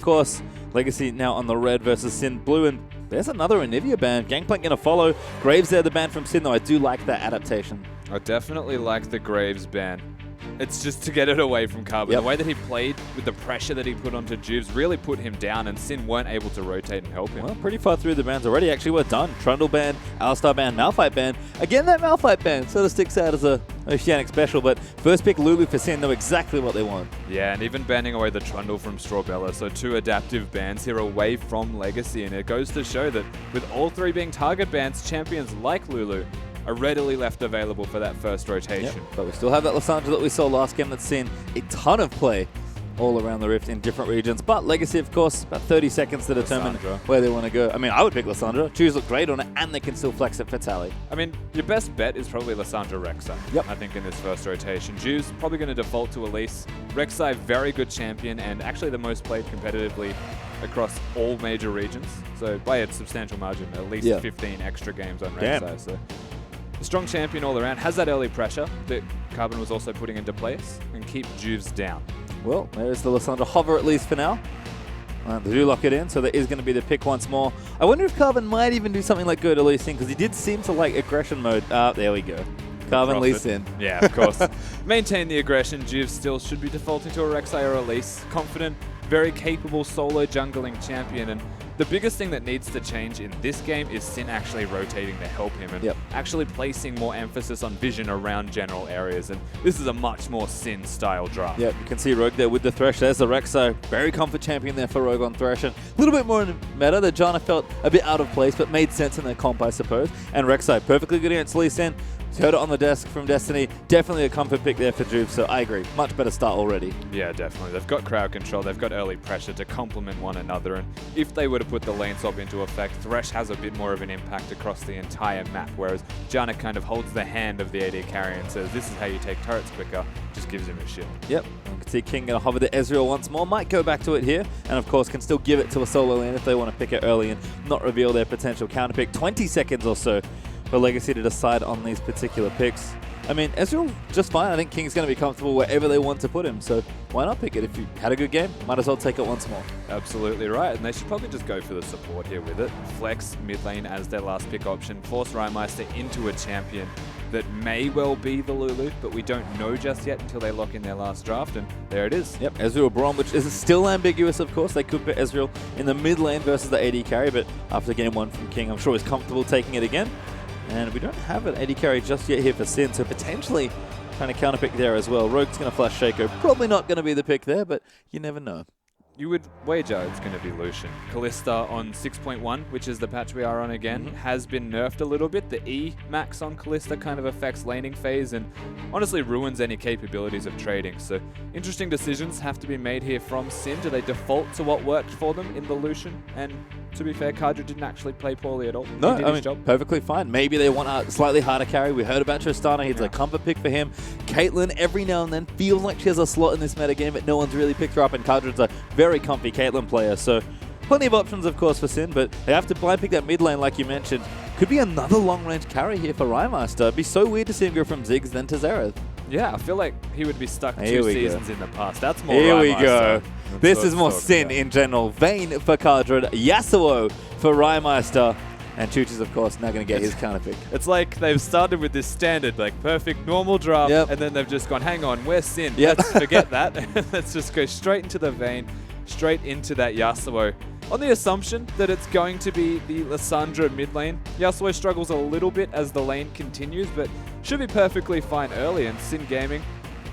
Of course, Legacy now on the red versus Sin blue, and there's another Anivia ban. Gangplank going to follow. Graves there, the ban from Sin, though I do like that adaptation. I definitely like the Graves ban. It's just to get it away from Carbon. Yep. The way that he played with the pressure that he put onto Juves really put him down, and Sin weren't able to rotate and help him. Well, pretty far through the bans already. Actually, we're done. Trundle ban, Alistar ban, Malphite ban. Again, that Malphite ban sort of sticks out as a Oceanic special, but first pick Lulu for Sin know exactly what they want. Yeah, and even banning away the Trundle from Strawbella, so 2 adaptive bans here away from Legacy, and it goes to show that with all 3 being target bans, champions like Lulu are readily left available for that first rotation. Yep, but we still have that Lysandra that we saw last game that's seen a ton of play all around the Rift in different regions. But Legacy, of course, about 30 seconds to determine where they want to go. I mean, I would pick Lysandra. Choose look great on it, and they can still flex it for Tally. I mean, your best bet is probably Lysandra Rek'Sai. Yep. I think in this first rotation. Juve's probably going to default to Elise. Rek'Sai, very good champion, and actually the most played competitively across all major regions. So by a substantial margin, at least 15 extra games on Rek'Sai. So a strong champion all around, has that early pressure that Carbon was also putting into place, and keep Juves down. Well, there's the Lysandra hover at least for now. They do lock it in, so there is going to be the pick once more. I wonder if Carbon might even do something like go to Lee Sin, because he did seem to like aggression mode. There we go. Carbon Lee Sin. Yeah, of course. Maintain the aggression. Juve still should be defaulting to a Rek'Sai or Elise. Confident, very capable solo jungling champion, and the biggest thing that needs to change in this game is Sin actually rotating to help him and actually placing more emphasis on vision around general areas. And this is a much more Sin-style draft. Yep, you can see Rogue there with the Thresh. There's the Rek'Sai. Very comfort champion there for Rogue on Thresh. And a little bit more in the meta. The Janna felt a bit out of place, but made sense in their comp, I suppose. And Rek'Sai perfectly good against Lee Sin. Heard it on the desk from Destiny. Definitely a comfort pick there for Juve, so I agree. Much better start already. Yeah, definitely. They've got crowd control. They've got early pressure to complement one another. And if they were to put the lane swap into effect, Thresh has a bit more of an impact across the entire map, whereas Janna kind of holds the hand of the AD carry and says, this is how you take turrets quicker. Just gives him a shield. Yep. You can see King going to hover to Ezreal once more. Might go back to it here. And of course, can still give it to a solo lane if they want to pick it early and not reveal their potential counter pick. 20 seconds or so for Legacy to decide on these particular picks. I mean, Ezreal just fine. I think King's going to be comfortable wherever they want to put him. So why not pick it? If you had a good game, might as well take it once more. Absolutely right. And they should probably just go for the support here with it. Flex mid lane as their last pick option. Force Rymeister into a champion that may well be the Lulu, but we don't know just yet until they lock in their last draft. And there it is. Yep, Ezreal Braum, which is still ambiguous, of course. They could put Ezreal in the mid lane versus the AD carry, but after game 1 from King, I'm sure he's comfortable taking it again. And we don't have an AD carry just yet here for Sin, so potentially trying to counterpick there as well. Rogue's going to flash Shaco. Probably not going to be the pick there, but you never know. You would wager it's going to be Lucian. Kalista on 6.1, which is the patch we are on again, has been nerfed a little bit. The E max on Kalista kind of affects laning phase and honestly ruins any capabilities of trading. So interesting decisions have to be made here from Sin. Do they default to what worked for them in the Lucian? And to be fair, Kadra didn't actually play poorly at all. No, he did his job. Perfectly fine. Maybe they want a slightly harder carry. We heard about Tristana. He's a comfort pick for him. Caitlyn, every now and then, feels like she has a slot in this metagame, but no one's really picked her up, and Kadra's a very comfy Caitlyn player. So plenty of options, of course, for Sin, but they have to blind pick that mid lane, like you mentioned. Could be another long-range carry here for Rymeister. It'd be so weird to see him go from Ziggs then to Xerath. Yeah, I feel like he would be stuck 2 seasons in the past. That's more Here Rymeister. we go. This is more Sin in general. Vayne for Kadra, Yasuo for Rymeister, and Chooches, of course, now going to get his counter pick. It's like they've started with this standard, like perfect, normal draft, and then they've just gone, hang on, where's Sin? Let's forget that. Let's just go straight into the Vayne, straight into that Yasuo. On the assumption that it's going to be the Lysandra mid lane. Yasuo struggles a little bit as the lane continues, but should be perfectly fine early. And Sin Gaming,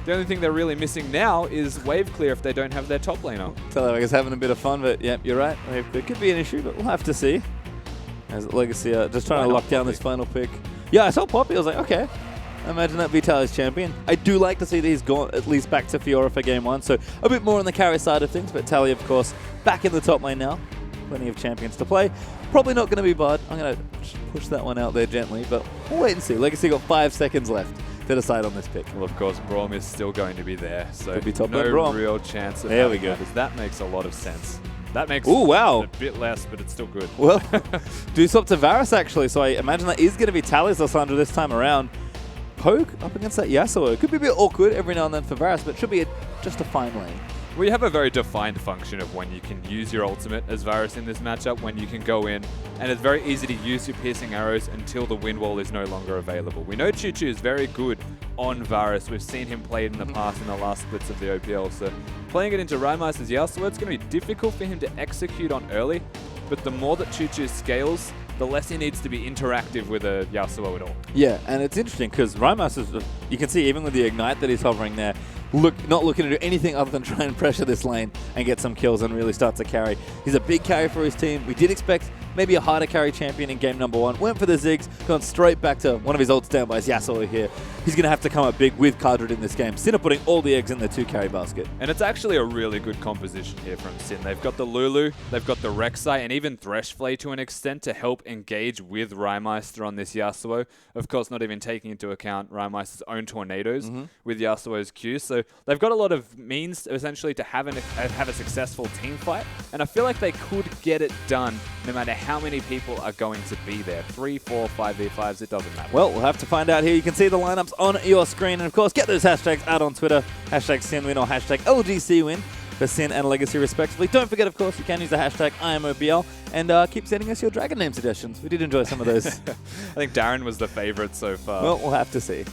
the only thing they're really missing now is wave clear if they don't have their top laner. Televac is having a bit of fun, but yeah, you're right. It could be an issue, but we'll have to see. As Legacy just trying to lock down this final pick. Yeah, I saw Poppy. I was like, okay. Imagine that Vitaly's champion. I do like to see that he's gone at least back to Fiora for game 1, so a bit more on the carry side of things, but Tally, of course, back in the top lane now. Plenty of champions to play. Probably not going to be Bard. I'm going to push that one out there gently, but we'll wait and see. Legacy got 5 seconds left to decide on this pick. Well, of course, Braum is still going to be there, so could be top no Braum. real chance of there we go. That makes a lot of sense. That makes a bit less, but it's still good. Well, do swap to Varus, actually, so I imagine that is going to be Tally's Lysandra this time around. Poke up against that Yasuo. It could be a bit awkward every now and then for Varus, but it should be just a fine lane. We have a very defined function of when you can use your ultimate as Varus in this matchup, when you can go in, and it's very easy to use your piercing arrows until the wind wall is no longer available. We know Choo Choo is very good on Varus. We've seen him play it in the past in the last splits of the OPL, so playing it into Rhymeister's Yasuo, it's going to be difficult for him to execute on early, but the more that Choo Choo scales, the less he needs to be interactive with a Yasuo at all. Yeah, and it's interesting because Rhymeister's, you can see even with the Ignite that he's hovering there, not looking to do anything other than try and pressure this lane and get some kills and really start to carry. He's a big carry for his team. We did expect maybe a harder carry champion in game number 1. Went for the Ziggs, gone straight back to one of his old standbys, Yasuo here. He's going to have to come up big with Cardred in this game. Sinner putting all the eggs in the 2 carry basket. And it's actually a really good composition here from Sin. They've got the Lulu, they've got the Rek'Sai, and even Threshflay to an extent to help engage with Rhymeister on this Yasuo. Of course, not even taking into account Rhymeister's own tornadoes with Yasuo's Q. So they've got a lot of means, essentially, to have a successful team fight. And I feel like they could get it done no matter how many people are going to be there. 3, 4, 5v5s, it doesn't matter. Well, we'll have to find out here. You can see the lineups on your screen. And, of course, get those hashtags out on Twitter. Hashtag SinWin or hashtag LGCWin for Sin and Legacy, respectively. Don't forget, of course, you can use the hashtag IamOPL and keep sending us your Dragon name suggestions. We did enjoy some of those. I think Darren was the favorite so far. Well, we'll have to see.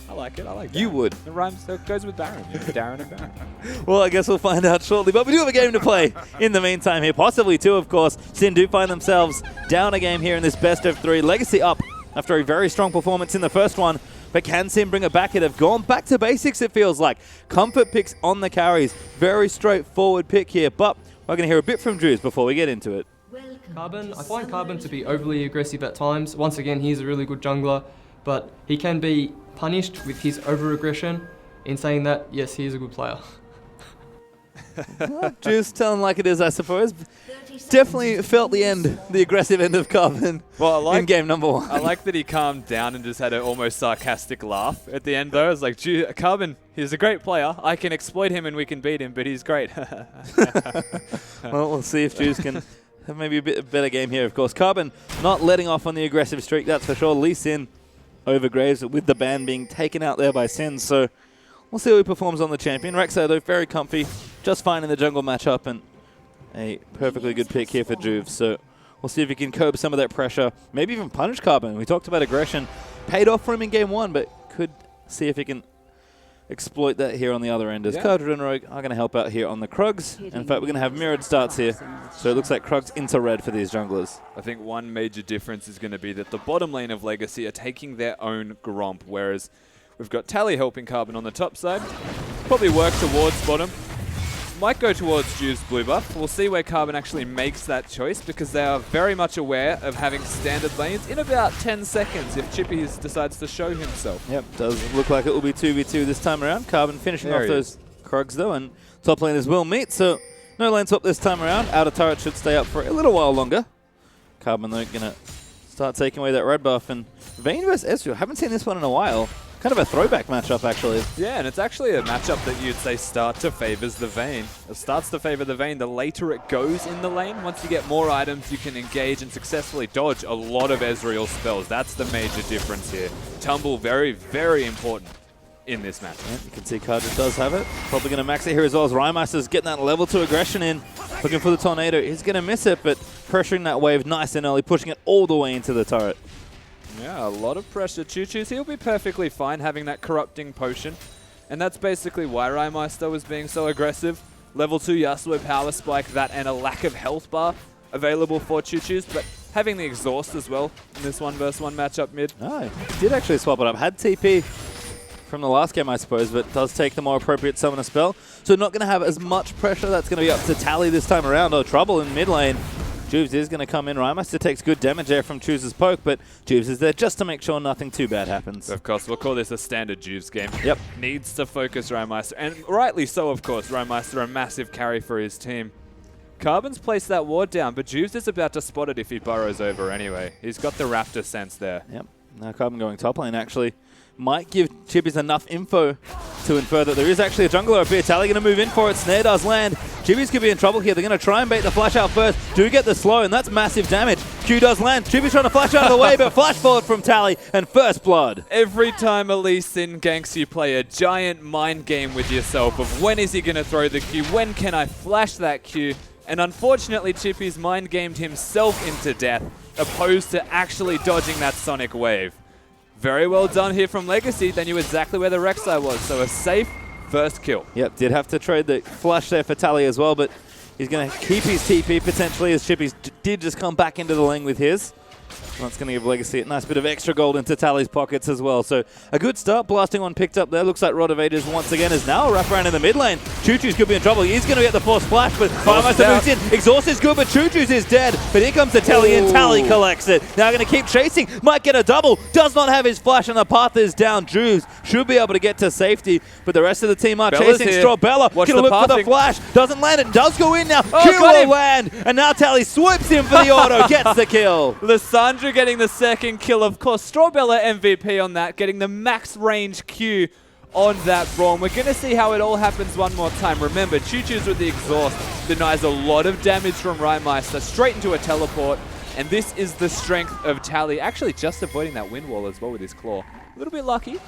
I like it. I like Darren. You would. It rhymes, so it goes with Darren. You know, Darren and Darren. Well, I guess we'll find out shortly. But we do have a game to play in the meantime here. Possibly 2, of course. Sin do find themselves down a game here in this best of 3. Legacy up after a very strong performance in the first one. But can Sin bring it back? It have gone back to basics, it feels like. Comfort picks on the carries. Very straightforward pick here. But we're going to hear a bit from Drews before we get into it. Carbon, I find Carbon to be overly aggressive at times. Once again, he's a really good jungler, but he can be punished with his over-aggression. In saying that, yes, he is a good player. Drews telling like it is, I suppose. Definitely felt the aggressive end of Carbon in game number 1. I like that he calmed down and just had an almost sarcastic laugh at the end, though. It's like, Carbon, he's a great player. I can exploit him and we can beat him, but he's great. Well, we'll see if Drews can have maybe a bit better game here, of course. Carbon not letting off on the aggressive streak, that's for sure. Lee Sin over Graves with the ban being taken out there by Sin, so we'll see how he performs on the champion. Rek'Sai, though, very comfy, just fine in the jungle matchup, and a perfectly good pick here for Juve. So we'll see if he can curb some of that pressure, maybe even punish Carbon. We talked about aggression. Paid off for him in game 1, but could see if he can exploit that here on the other end, as Cardred and Rogue are going to help out here on the Krugs. In fact, we're going to have mirrored starts here, so it looks like Krugs into red for these junglers. I think one major difference is going to be that the bottom lane of Legacy are taking their own Gromp, whereas we've got Tally helping Carbon on the top side. Probably work towards bottom. Might go towards Juve's blue buff. We'll see where Carbon actually makes that choice, because they are very much aware of having standard lanes in about 10 seconds if Chippy decides to show himself. Yep, does look like it will be 2v2 this time around. Carbon finishing off those Krugs, though, and top laners will meet, so no lane swap this time around. Outer turret should stay up for a little while longer. Carbon, though, going to start taking away that red buff, and Vayne versus Ezreal. Haven't seen this one in a while. Kind of a throwback matchup, actually. Yeah, and it's actually a matchup that you'd say starts to favors the Vayne. It starts to favor the Vayne the later it goes in the lane. Once you get more items, you can engage and successfully dodge a lot of Ezreal spells. That's the major difference here. Tumble, very, very important in this match. Yeah, you can see Cardred does have it. Probably going to max it here as well, as Rhymeister's getting that level 2 aggression in. Looking for the tornado. He's going to miss it, but pressuring that wave nice and early, pushing it all the way into the turret. Yeah, a lot of pressure. Choo Choo's, he'll be perfectly fine having that corrupting potion. And that's basically why Rhymeister was being so aggressive. Level 2 Yasuo power spike, that and a lack of health bar available for Choo Choo's, but having the exhaust as well in this 1v1 matchup mid. Oh, did actually swap it up. Had TP from the last game, I suppose, but does take the more appropriate summoner spell. So not going to have as much pressure. That's going to be up to Tally this time around. Oh, trouble in mid lane. Juves is going to come in. Rhymeister takes good damage there from Choose's poke, but Juves is there just to make sure nothing too bad happens. Of course, we'll call this a standard Juves game. Yep. Needs to focus Rhymeister, and rightly so, of course. Rhymeister, a massive carry for his team. Carbon's placed that ward down, but Juves is about to spot it if he burrows over anyway. He's got the Raptor sense there. Yep. Now Carbon going top lane, actually. might give Chippies enough info to infer that there is actually a jungler up here. Tally going to move in for it. Snare does land. Chippies could be in trouble here. They're going to try and bait the flash out first. Do get the slow, and that's massive damage. Q does land. Chippies trying to flash out of the way, but flash forward from Tally, and first blood. Every time a Lee Sin ganks, you play a giant mind game with yourself of when is he going to throw the Q? When can I flash that Q? And unfortunately, Chippy's mind gamed himself into death, opposed to actually dodging that Sonic wave. Very well done here from Legacy. They knew exactly where the Rek'Sai was, so a safe first kill. Yep, did have to trade the flash there for Tally as well, but he's going to keep his TP potentially, as Chippy did just come back into the lane with his. That's going to give Legacy a nice bit of extra gold into Tally's pockets as well. So a good start. Blasting one picked up there. Looks like Rod of Ages once again is now a wraparound in the mid lane. Choo Choo's could be in trouble. He's going to get the force splash, but Firemeister moves in. Exhaust is good, but Choo Choo's is dead. But here comes the Tally, and Tally collects it. Now going to keep chasing. Might get a double. Does not have his flash, and the path is down. Juves should be able to get to safety, but the rest of the team are chasing. Strawbella going to look for the flash. Doesn't land it. Does go in now. Q will land, and now Tally swoops in for the auto. Gets the kill. Lissandra getting the second kill, of course. Strawbella MVP on that, getting the max range Q on that Braum. We're going to see how it all happens one more time. Remember, Choo Choo's with the exhaust denies a lot of damage from Rymeister straight into a teleport, and this is the strength of Tally, actually just avoiding that wind wall as well with his claw. A little bit lucky,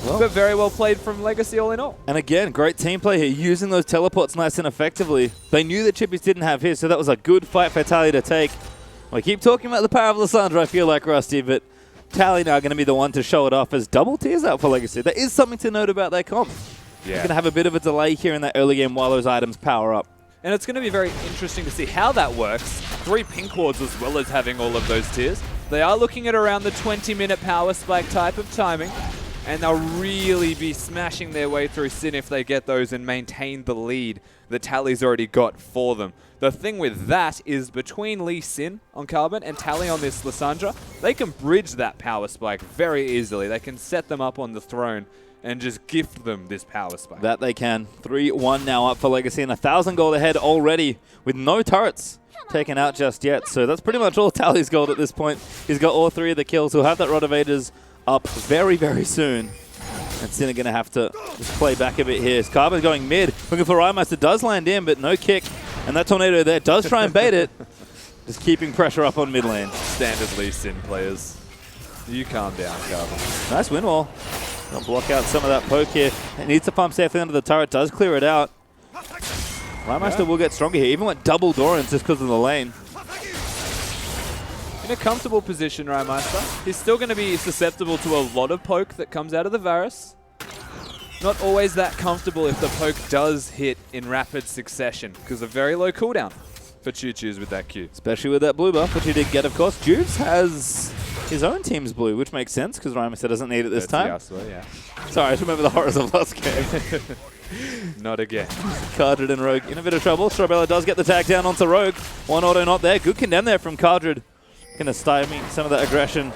but very well played from Legacy all in all. And again, great team play here, using those teleports nice and effectively. They knew that Chippies didn't have his, so that was a good fight for Tally to take. We keep talking about the power of Lissandra, I feel like, Rusty, but Tally now going to be the one to show it off as double tiers out for Legacy. There is something to note about their comp. Yeah. You're going to have a bit of a delay here in that early game while those items power up. And it's going to be very interesting to see how that works. 3 pink wards as well as having all of those tiers. They are looking at around the 20-minute power spike type of timing, and they'll really be smashing their way through Sin if they get those and maintain the lead that Tally's already got for them. The thing with that is between Lee Sin on Carbon and Tally on this Lissandra, they can bridge that power spike very easily. They can set them up on the throne and just gift them this power spike. That they can. 3-1 now up for Legacy, and 1,000 gold ahead already with no turrets taken out just yet. So that's pretty much all Tally's gold at this point. He's got all 3 of the kills. He'll have that Rod of Ages up very, very soon. And Sin are going to have to just play back a bit here. Carbon's going mid, looking for Rymeister. Does land in, but no kick. And that Tornado there does try and bait it. Just keeping pressure up on mid lane. Standard Lee Sin players. You calm down, Carbon. Nice win wall. Gonna block out some of that poke here. It needs to pump safely under the turret. Does clear it out. Rymeister will get stronger here. Even went double Dorans just because of the lane. In a comfortable position, Rymeister. He's still going to be susceptible to a lot of poke that comes out of the Varus. Not always that comfortable if the poke does hit in rapid succession, because a very low cooldown for Choo Choo's with that Q. Especially with that blue buff, which he did get, of course. Juves has his own team's blue, which makes sense, because Rymeister doesn't need it this time. Yasuo, yeah. Sorry, I just remember the horrors of last game. Not again. Cardred and Rogue in a bit of trouble. Strawbella does get the tag down onto Rogue. One auto not there. Good condemn there from Cardred. Going to stymie some of that aggression.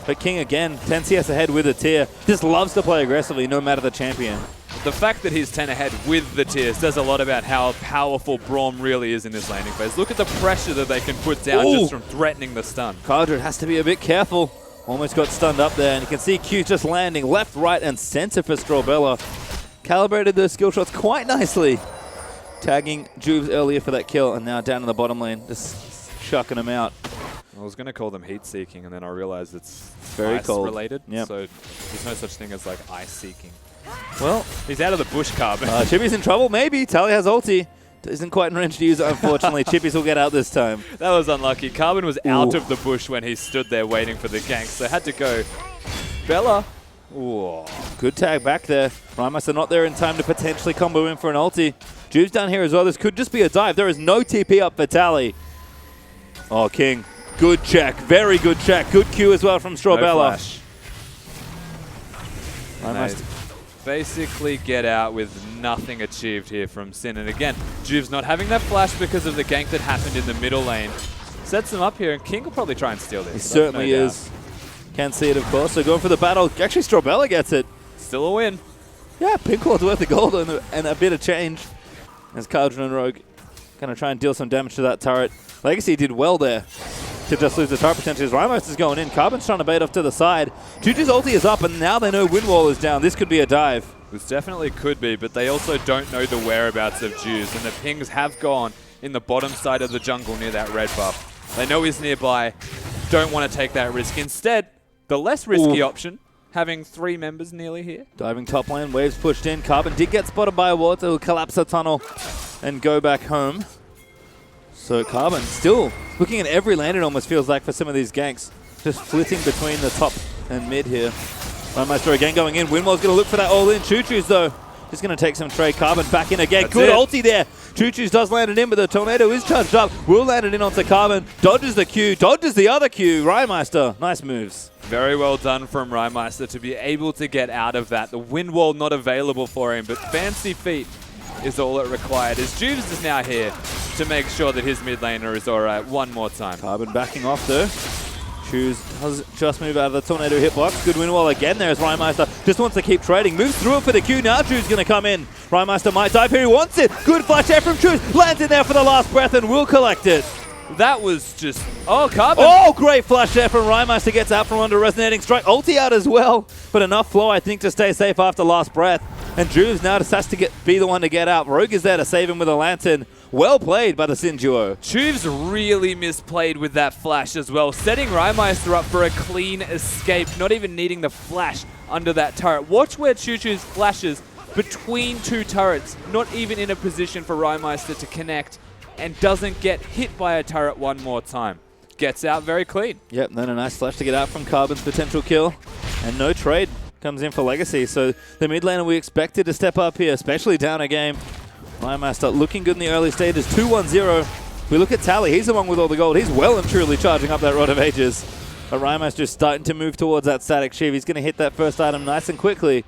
But King again, 10 CS ahead with a tier. Just loves to play aggressively no matter the champion. The fact that he's 10 ahead with the tier says a lot about how powerful Braum really is in this laning phase. Look at the pressure that they can put down just from threatening the stun. Cardred has to be a bit careful. Almost got stunned up there, and you can see Q just landing left, right, and center for Strawbella. Calibrated those skill shots quite nicely. Tagging Juves earlier for that kill, and now down in the bottom lane, just chucking him out. I was going to call them heat-seeking, and then I realized it's very cold related. Yep. So there's no such thing as like ice-seeking. Well, he's out of the bush, Carbon. Chippy's in trouble, maybe. Tally has ulti. Isn't quite in range to use it, unfortunately. Chippies will get out this time. That was unlucky. Carbon was out of the bush when he stood there waiting for the gank, so had to go. Bella. Ooh. Good tag back there. Rymeister not there in time to potentially combo in for an ulti. Juves down here as well. This could just be a dive. There is no TP up for Tally. Oh, King. Good check. Very good check. Good Q as well from Strawbella. No basically get out with nothing achieved here from Sin. And again, Juves not having that flash because of the gank that happened in the middle lane. Sets them up here, and King will probably try and steal this. He certainly is. Can't see it, of course. So going for the battle. Actually, Strawbella gets it. Still a win. Yeah, pink ward's worth of gold and a bit of change. As Cardred and Rogue going to try and deal some damage to that turret. Legacy did well there. to just lose the turret potentially as Rymos is going in. Carbon's trying to bait off to the side. Juju's ulti is up, and now they know Windwall is down. This could be a dive. This definitely could be, but they also don't know the whereabouts of Juice, and the pings have gone in the bottom side of the jungle near that red buff. They know he's nearby, don't want to take that risk. Instead, the less risky option, having 3 members nearly here. Diving top lane, waves pushed in. Carbon did get spotted by a ward, so he'll collapse the tunnel and go back home. So Carbon still looking at every lane, it almost feels like, for some of these ganks. Just flitting between the top and mid here. Rymeister again going in. Windwall's going to look for that all in. Choo-Choo's though, just going to take some trade. Carbon back in again. Good ulti there. Choo-Choo's does land it in, but the tornado is charged up. Will land it in onto Carbon. Dodges the Q, dodges the other Q. Rymeister, nice moves. Very well done from Rymeister to be able to get out of that. The wind wall not available for him, but fancy feet is all it required. As Juves is now here to make sure that his mid laner is alright one more time. Carbon backing off though. Choose does just move out of the tornado hitbox. Good win wall again there as Rymeister just wants to keep trading. Moves through it for the Q. Now Choose going to come in. Rymeister might dive here. He wants it. Good flash there from Choose. Lands in there for the last breath and will collect it. That was just... Oh, Carbon! Oh, great flash there from Rymeister. Gets out from under Resonating Strike. Ulti out as well. But enough flow, I think, to stay safe after last breath. And Juves now just has to be the one to get out. Rogue is there to save him with a lantern. Well played by the Sin duo. Juves really misplayed with that flash as well, setting Rymeister up for a clean escape, not even needing the flash under that turret. Watch where Choo-Choo's flashes between 2 turrets, not even in a position for Rymeister to connect, and doesn't get hit by a turret one more time. Gets out very clean. Yep, then a nice flash to get out from Carbon's potential kill. And no trade comes in for Legacy. So the mid laner we expected to step up here, especially down a game. Rymeister looking good in the early stages, 2-1-0. We look at Tally, he's the one with all the gold. He's well and truly charging up that Rod of Ages. But Rymeister's starting to move towards that static Shiv. He's going to hit that first item nice and quickly.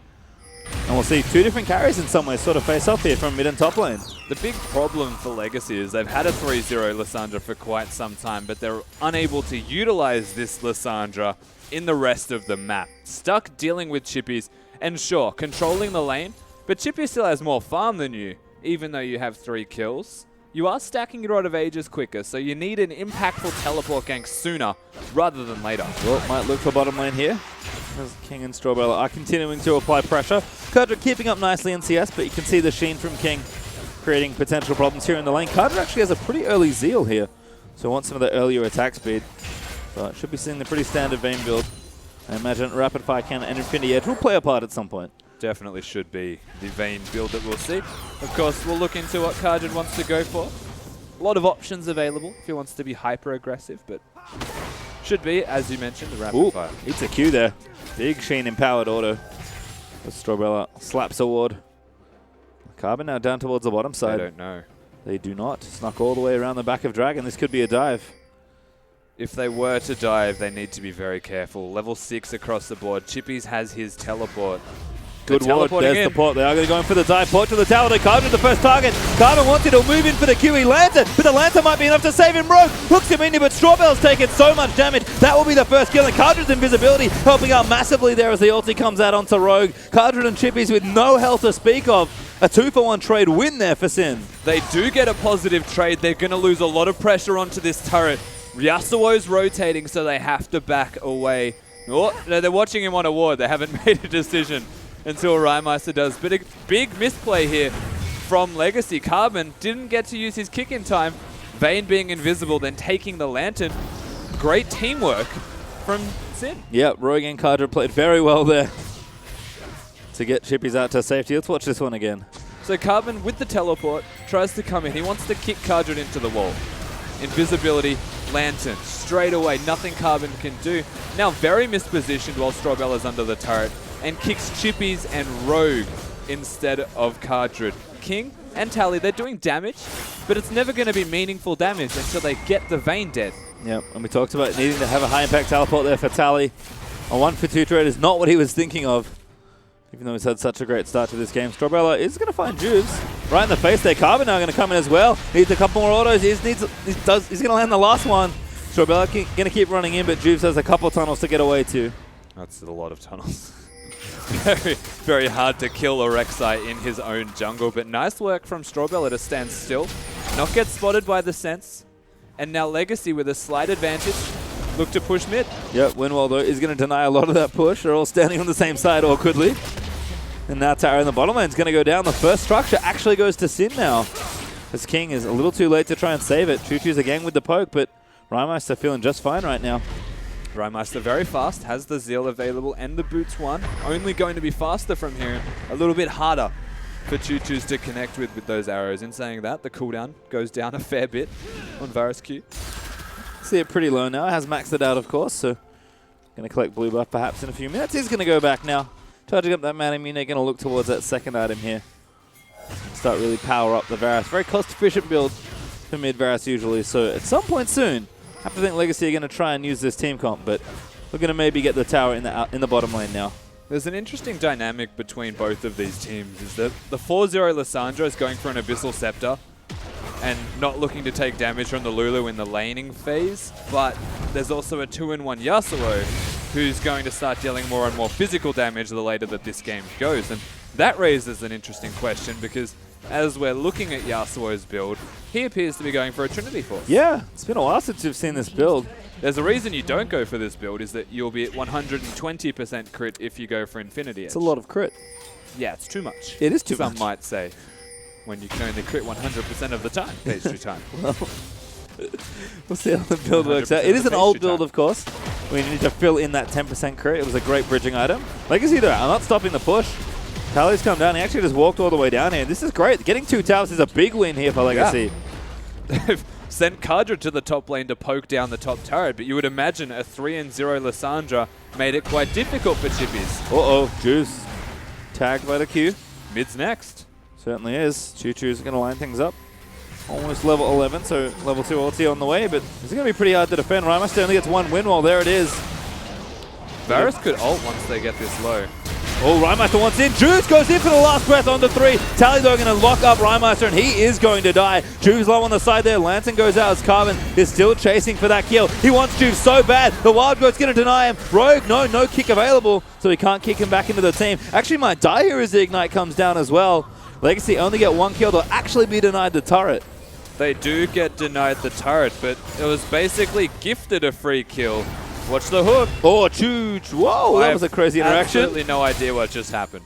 And we'll see 2 different carries in some ways sort of face off here from mid and top lane. The big problem for Legacy is they've had a 3-0 Lissandra for quite some time, but they're unable to utilize this Lissandra in the rest of the map. Stuck dealing with Chippies, and sure, controlling the lane, but Chippy still has more farm than you, even though you have 3 kills. You are stacking your Rod of Ages quicker, so you need an impactful teleport gank sooner rather than later. Well, might look for bottom lane here. As King and Strawberry are continuing to apply pressure. Kadra keeping up nicely in CS, but you can see the sheen from King creating potential problems here in the lane. Kadra actually has a pretty early Zeal here, so wants some of the earlier attack speed. But should be seeing the pretty standard Vayne build. I imagine Rapid Fire Cannon and Infinity Edge will play a part at some point. Definitely should be the Vayne build that we'll see. Of course, we'll look into what Kajad wants to go for. A lot of options available if he wants to be hyper-aggressive, but should be, as you mentioned, the Rapid Fire. It's a Q there. Big Sheen empowered auto. The Strawberry slaps a ward. Carbon now down towards the bottom side. I don't know. They do not. Snuck all the way around the back of Dragon. This could be a dive. If they were to dive, they need to be very careful. Level 6 across the board. Chippies has his teleport. Good ward. There's the port. They are going to go in for the dive. Port to the tower. They Carbon the first target. Carbon wants it. He'll move in for the Q. He lands it, but the Lantern might be enough to save him. Rogue hooks him in here, but Strawbell's taken so much damage. That will be the first kill. And Cardred's invisibility helping out massively there as the ulti comes out onto Rogue. Cardred and Chippies with no health to speak of. A 2-for-1 trade win there for Sin. They do get a positive trade. They're going to lose a lot of pressure onto this turret. Yasuo's rotating, so they have to back away. Oh, no, they're watching him on a ward. They haven't made a decision until Rymeister does. But a big misplay here from Legacy. Carbon didn't get to use his kick in time. Vayne being invisible, then taking the Lantern. Great teamwork from Sin. Yep, Rogue and Kadra played very well there to get Chippies out to safety. Let's watch this one again. So Carbon, with the teleport, tries to come in. He wants to kick Kadra into the wall. Invisibility, Lantern, straight away, nothing Carbon can do. Now very mispositioned while Strawbella's under the turret, and kicks Chippies and Rogue instead of Cardred. King and Tally, they're doing damage, but it's never going to be meaningful damage until they get the Vayne dead. Yep, and we talked about needing to have a high-impact teleport there for Tally. A 1-for-2 trade is not what he was thinking of, even though he's had such a great start to this game. Strawbella is going to find Juves right in the face there. Carbon now going to come in as well. Needs a couple more autos. He's going to land the last one. Strawbella going to keep running in, but Juves has a couple tunnels to get away to. That's a lot of tunnels. Very, very hard to kill Orexai in his own jungle, but nice work from Strawbella to stand still, not get spotted by the sense, And now Legacy with a slight advantage. Look to push mid. Yep, Winwall, though, is going to deny a lot of that push. They're all standing on the same side awkwardly. And now Tara in the bottom lane is going to go down. The first structure actually goes to Sin now. This King is a little too late to try and save it. Choo Choo's again with the poke, but Rymeister feeling just fine right now. Rymeister very fast, has the Zeal available and the Boots one. Only going to be faster from here. A little bit harder for Choo Choo's to connect with those arrows. In saying that, the cooldown goes down a fair bit on Varus Q. See it pretty low now. It has maxed it out, of course, so going to collect blue buff perhaps in a few minutes. He's going to go back now. Charging up that mana immune, going to look towards that second item here. Start really power up the Varus. Very cost-efficient build for mid Varus usually, so at some point soon, I have to think Legacy are going to try and use this team comp, but we're going to maybe get the tower in the bottom lane now. There's an interesting dynamic between both of these teams, is that the 4-0 Lissandra is going for an Abyssal Scepter and not looking to take damage from the Lulu in the laning phase, but there's also a 2-in-1 Yasuo who's going to start dealing more and more physical damage the later that this game goes. And that raises an interesting question because as we're looking at Yasuo's build, he appears to be going for a Trinity Force. Yeah, it's been a while since you've seen this build. There's a reason you don't go for this build is that you'll be at 120% crit if you go for Infinity Edge. It's a lot of crit. Yeah, it's too much. It is too much. Some might say. When you can only crit 100% of the time, pastry time. Well, we'll see how the build works out. It is an old build, of course. We need to fill in that 10% crit. It was a great bridging item. Legacy, though, I'm not stopping the push. Tally's come down. He actually just walked all the way down here. This is great. Getting 2 towers is a big win here for Legacy. Yeah. They've sent Kadra to the top lane to poke down the top turret, but you would imagine a 3-0 Lissandra made it quite difficult for Chippies. Uh-oh, Juice. Tagged by the Q. Mid's next. Certainly is. Choo Choo's going to line things up. Almost level 11, so level 2 ulti on the way, but it's going to be pretty hard to defend. Rymeister only gets 1 win wall. There it is. Varus could ult once they get this low. Oh, Rymeister wants in. Juice goes in for the last breath onto 3. Tally, though, going to lock up Rymeister, and he is going to die. Juice low on the side there. Lanson goes out as Carbon is still chasing for that kill. He wants Juice so bad. The Wild Goat's going to deny him. Rogue, no kick available, so he can't kick him back into the team. Actually might die here as the Ignite comes down as well. Legacy only get 1 kill. They'll actually be denied the turret. They do get denied the turret, but it was basically gifted a free kill. Watch the hook. Oh, Chooch. Whoa, that was a crazy interaction. Absolutely no idea what just happened.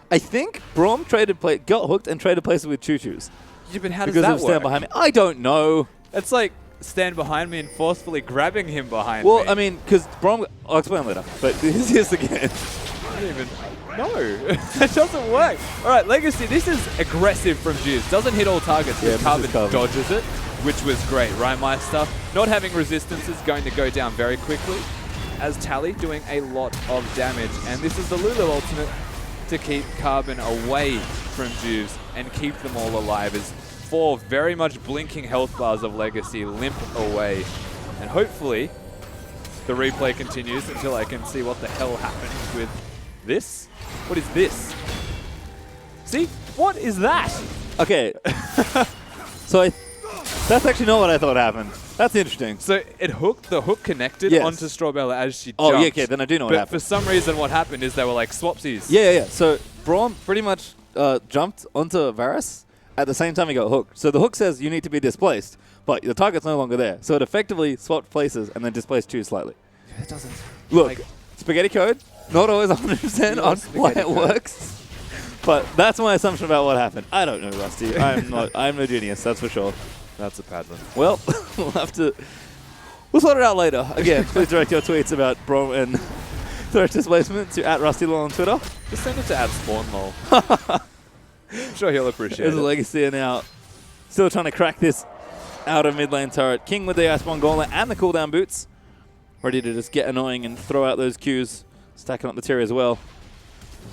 I think Braum got hooked and traded places with Choo Choo's. Yeah, but how does because that of Stand work? Behind Me. I don't know. It's like stand behind me and forcefully grabbing him behind me. Well, I mean, because Braum... I'll explain later, but here's this again. I don't even... No, it doesn't work. All right, Legacy, this is aggressive from Juice. Doesn't hit all targets, but Carbon dodges it, which was great. Rymeister not having resistance is going to go down very quickly, as Tally doing a lot of damage. And this is the Lulu ultimate to keep Carbon away from Juice and keep them all alive, as 4 very much blinking health bars of Legacy limp away. And hopefully the replay continues until I can see what the hell happens with this. What is this? See? What is that? Okay. So that's actually not what I thought happened. That's interesting. So it hooked, the hook connected onto Strawbella as she jumped. Oh, yeah, okay, then I do know what happened. But for some reason what happened is they were like swapsies. Yeah. So Braum pretty much jumped onto Varus at the same time he got hooked. So the hook says you need to be displaced, but the target's no longer there. So it effectively swapped places and then displaced Choo slightly. It doesn't... Look, like, spaghetti code, not always 100% on why it works. But that's my assumption about what happened. I don't know, Rusty. I'm no genius, that's for sure. That's a paddling. Well, we'll sort it out later. Again, please direct your tweets about Braum and threat displacement to @RustyLol on Twitter. Just send it to @SpawnLol. I'm sure he'll appreciate There's it. a Legacy now. Still trying to crack this out of mid lane turret. King with the Iceborne Gauntlet and the cooldown boots. Ready to just get annoying and throw out those Qs. Stacking up the tier as well.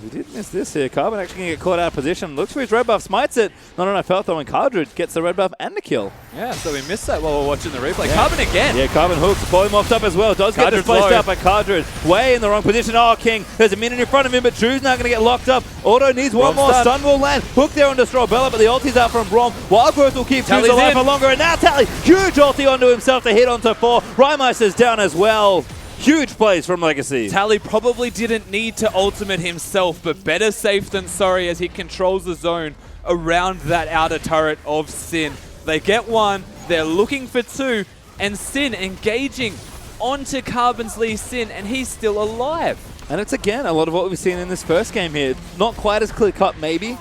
We did miss this here. Carbon actually going to get caught out of position. Looks for his red buff, smites it. Not enough health though, and Cardred gets the red buff and the kill. Yeah, so we missed that while we're watching the replay. Yeah. Carbon again. Yeah, Carbon hooks. Polymorphs up as well. Does get displaced out by Cardred. Way in the wrong position. Oh, King. There's a minute in front of him, but Drew's now going to get locked up. Auto needs one more. Stun will land. Hook there onto Strawbella, but the ulti's out from Braum. Wild Growth will keep Drew's alive for longer, and now Tally. Huge ulti onto himself to hit onto 4. Rymeister's down as well. Huge plays from Legacy. Tally probably didn't need to ultimate himself, but better safe than sorry as he controls the zone around that outer turret of Sin. They get one, they're looking for two, and Sin engaging onto Carbon's Lee Sin, and he's still alive. And it's, again, a lot of what we've seen in this first game here. Not quite as clear-cut, maybe,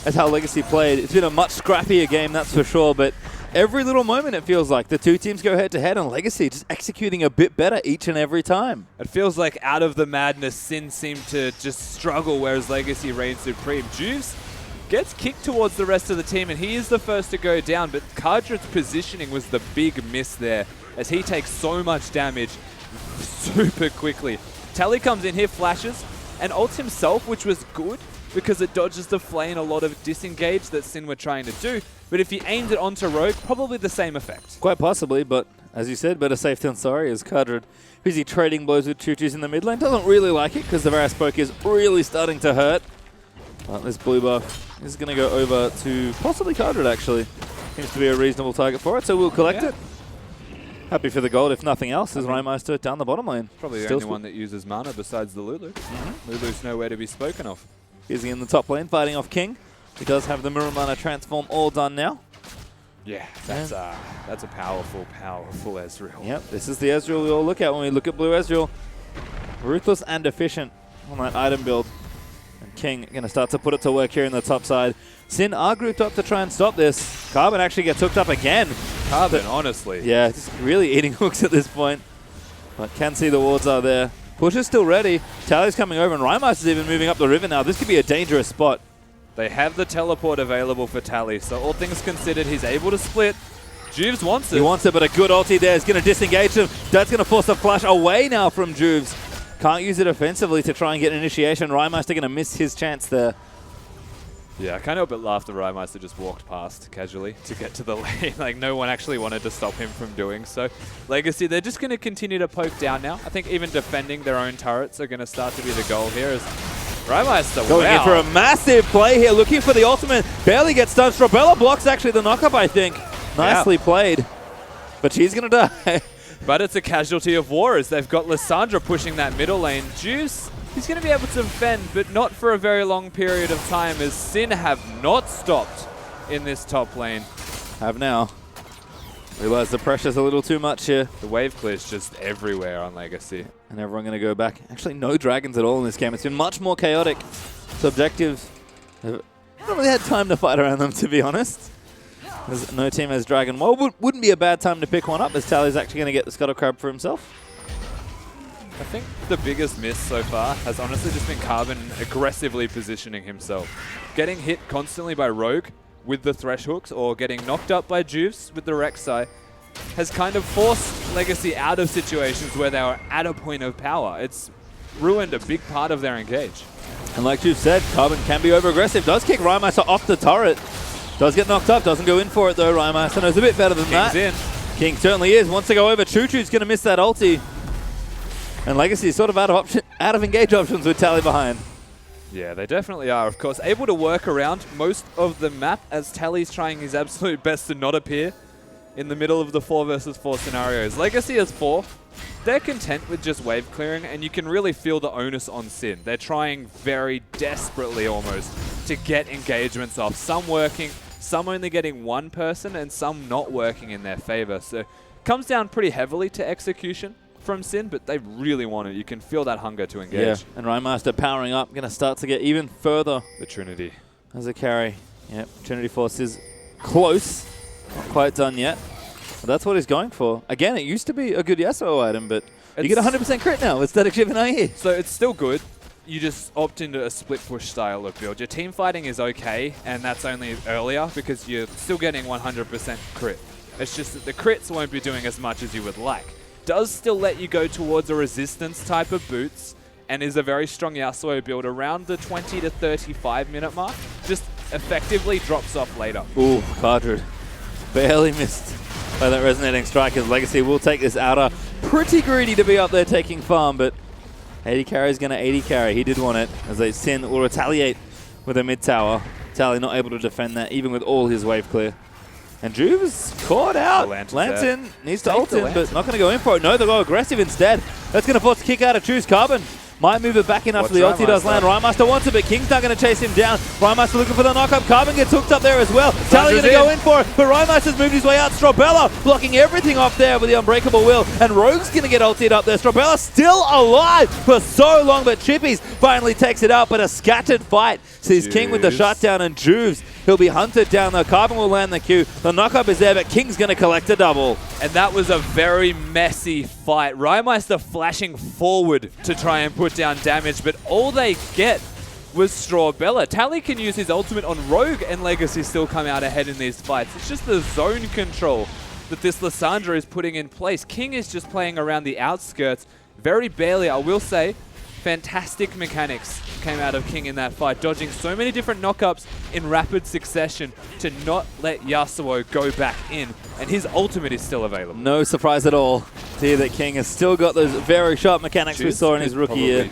as how Legacy played. It's been a much scrappier game, that's for sure, but every little moment it feels like the two teams go head-to-head, and Legacy just executing a bit better each and every time. It feels like out of the madness, Sin seemed to just struggle, whereas Legacy reigned supreme. Juves gets kicked towards the rest of the team, and he is the first to go down, but Kadrad's positioning was the big miss there, as he takes so much damage super quickly. Tally comes in here, flashes, and ults himself, which was good, because it dodges the flay and a lot of disengage that Sin were trying to do. But if he aimed it onto Rogue, probably the same effect. Quite possibly, but as you said, better safe than sorry, as Kadrad, busy trading blows with Choo-Choos in the mid lane. Doesn't really like it, because the Varus poke is really starting to hurt. But this blue buff is going to go over to possibly Kadrad, actually. Seems to be a reasonable target for it, so we'll collect it. Happy for the gold, if nothing else, as Rhymeister down the bottom lane. Probably the only one that uses mana besides the Lulu. Lulu's nowhere to be spoken of. Izzy in the top lane, fighting off King. He does have the Mirror Mana transform all done now. Yeah, that's a powerful, powerful Ezreal. Yep, this is the Ezreal we all look at when we look at blue Ezreal. Ruthless and efficient on that item build. And King going to start to put it to work here in the top side. Sin are grouped up to try and stop this. Carbon actually gets hooked up again. Carbon, honestly. Yeah, just really eating hooks at this point. But can see the wards are there. Push is still ready. Tally's coming over, and Rhymeister's even moving up the river now. This could be a dangerous spot. They have the teleport available for Tally, so all things considered, he's able to split. Juves wants it. He wants it, but a good ulti there is going to disengage him. That's going to force a flash away now from Juves. Can't use it offensively to try and get an initiation. Rhymeister going to miss his chance there. Yeah, I can't help but laugh that Rhymeister just walked past casually to get to the lane. Like, no one actually wanted to stop him from doing so. Legacy, they're just going to continue to poke down now. I think even defending their own turrets are going to start to be the goal here as Rhymeister, going in for a massive play here, looking for the ultimate. Barely gets stunned. Strabella blocks actually the knock-up, I think. Nicely played. But she's going to die. But it's a casualty of war as they've got Lissandra pushing that middle lane. Juice, he's going to be able to defend, but not for a very long period of time as Sin have not stopped in this top lane. Have now. Realize the pressure's a little too much here. The wave clear's just everywhere on Legacy. And everyone going to go back. Actually, no dragons at all in this game. It's been much more chaotic. So objectives, haven't really had time to fight around them, to be honest. Because no team has dragon. Well, wouldn't be a bad time to pick one up, as Tally's actually going to get the Scuttle Crab for himself. I think the biggest miss so far has honestly just been Carbon aggressively positioning himself. Getting hit constantly by Rogue with the Thresh hooks or getting knocked up by Juves with the Rek'Sai has kind of forced Legacy out of situations where they were at a point of power. It's ruined a big part of their engage. And like you've said, Carbon can be over-aggressive. Does kick Rhymeister off the turret. Does get knocked up. Doesn't go in for it though. Rhymeister knows a bit better than that. In. King certainly is. Wants to go over. Choo-Choo's going to miss that ulti. And Legacy is sort of out of engage options with Tally behind. Yeah, they definitely are, of course. Able to work around most of the map as Tally's trying his absolute best to not appear in the middle of the 4 versus 4 scenarios. Legacy is 4. They're content with just wave clearing, and you can really feel the onus on Sin. They're trying very desperately almost to get engagements off. Some working, some only getting one person, and some not working in their favor. So it comes down pretty heavily to execution from Sin, but they really want it. You can feel that hunger to engage. Yeah, and Rhymeister powering up, going to start to get even further. The Trinity. As a carry. Yep, Trinity Force is close. Not quite done yet. But that's what he's going for. Again, it used to be a good Yasuo item, but you get 100% crit now with Static Shiv and IE. So it's still good. You just opt into a split push style of build. Your team fighting is okay, and that's only earlier because you're still getting 100% crit. It's just that the crits won't be doing as much as you would like. Does still let you go towards a resistance type of boots and is a very strong Yasuo build around the 20 to 35 minute mark. Just effectively drops off later. Ooh, Kadrad's barely missed by that resonating strike as Legacy will take this outer. Pretty greedy to be up there taking farm, but 80 carry is going to 80 carry. He did want it as they Sin will retaliate with a mid tower. Tally not able to defend that even with all his wave clear. And Juve's caught out. Lantern needs to ult in, but not going to go in for it. No, they'll go aggressive instead. That's going to force a kick out of Juve's Carbon. Might move it back in after the ulti does land. Rhymeister wants it, but King's not going to chase him down. Rhymeister looking for the knock-up. Carbon gets hooked up there as well. Tally going to go in for it, but Rhymeister's moved his way out. Strobella blocking everything off there with the Unbreakable Will, and Rogue's going to get ultied up there. Strobella still alive for so long, but Chippy's finally takes it out, but a scattered fight sees King with the shutdown, and Juves, he'll be hunted down though. Carbon will land the Q. The knock-up is there, but King's going to collect a double. And that was a very messy fight. Rhymeister flashing forward to try and put down damage, but all they get was Strobella. Tally can use his ultimate on Rogue, and Legacy still come out ahead in these fights. It's just the zone control that this Lissandra is putting in place. King is just playing around the outskirts very barely. I will say, fantastic mechanics came out of King in that fight, dodging so many different knockups in rapid succession to not let Yasuo go back in, and his ultimate is still available. No surprise at all to hear that King has still got those very sharp mechanics we saw in his rookie year.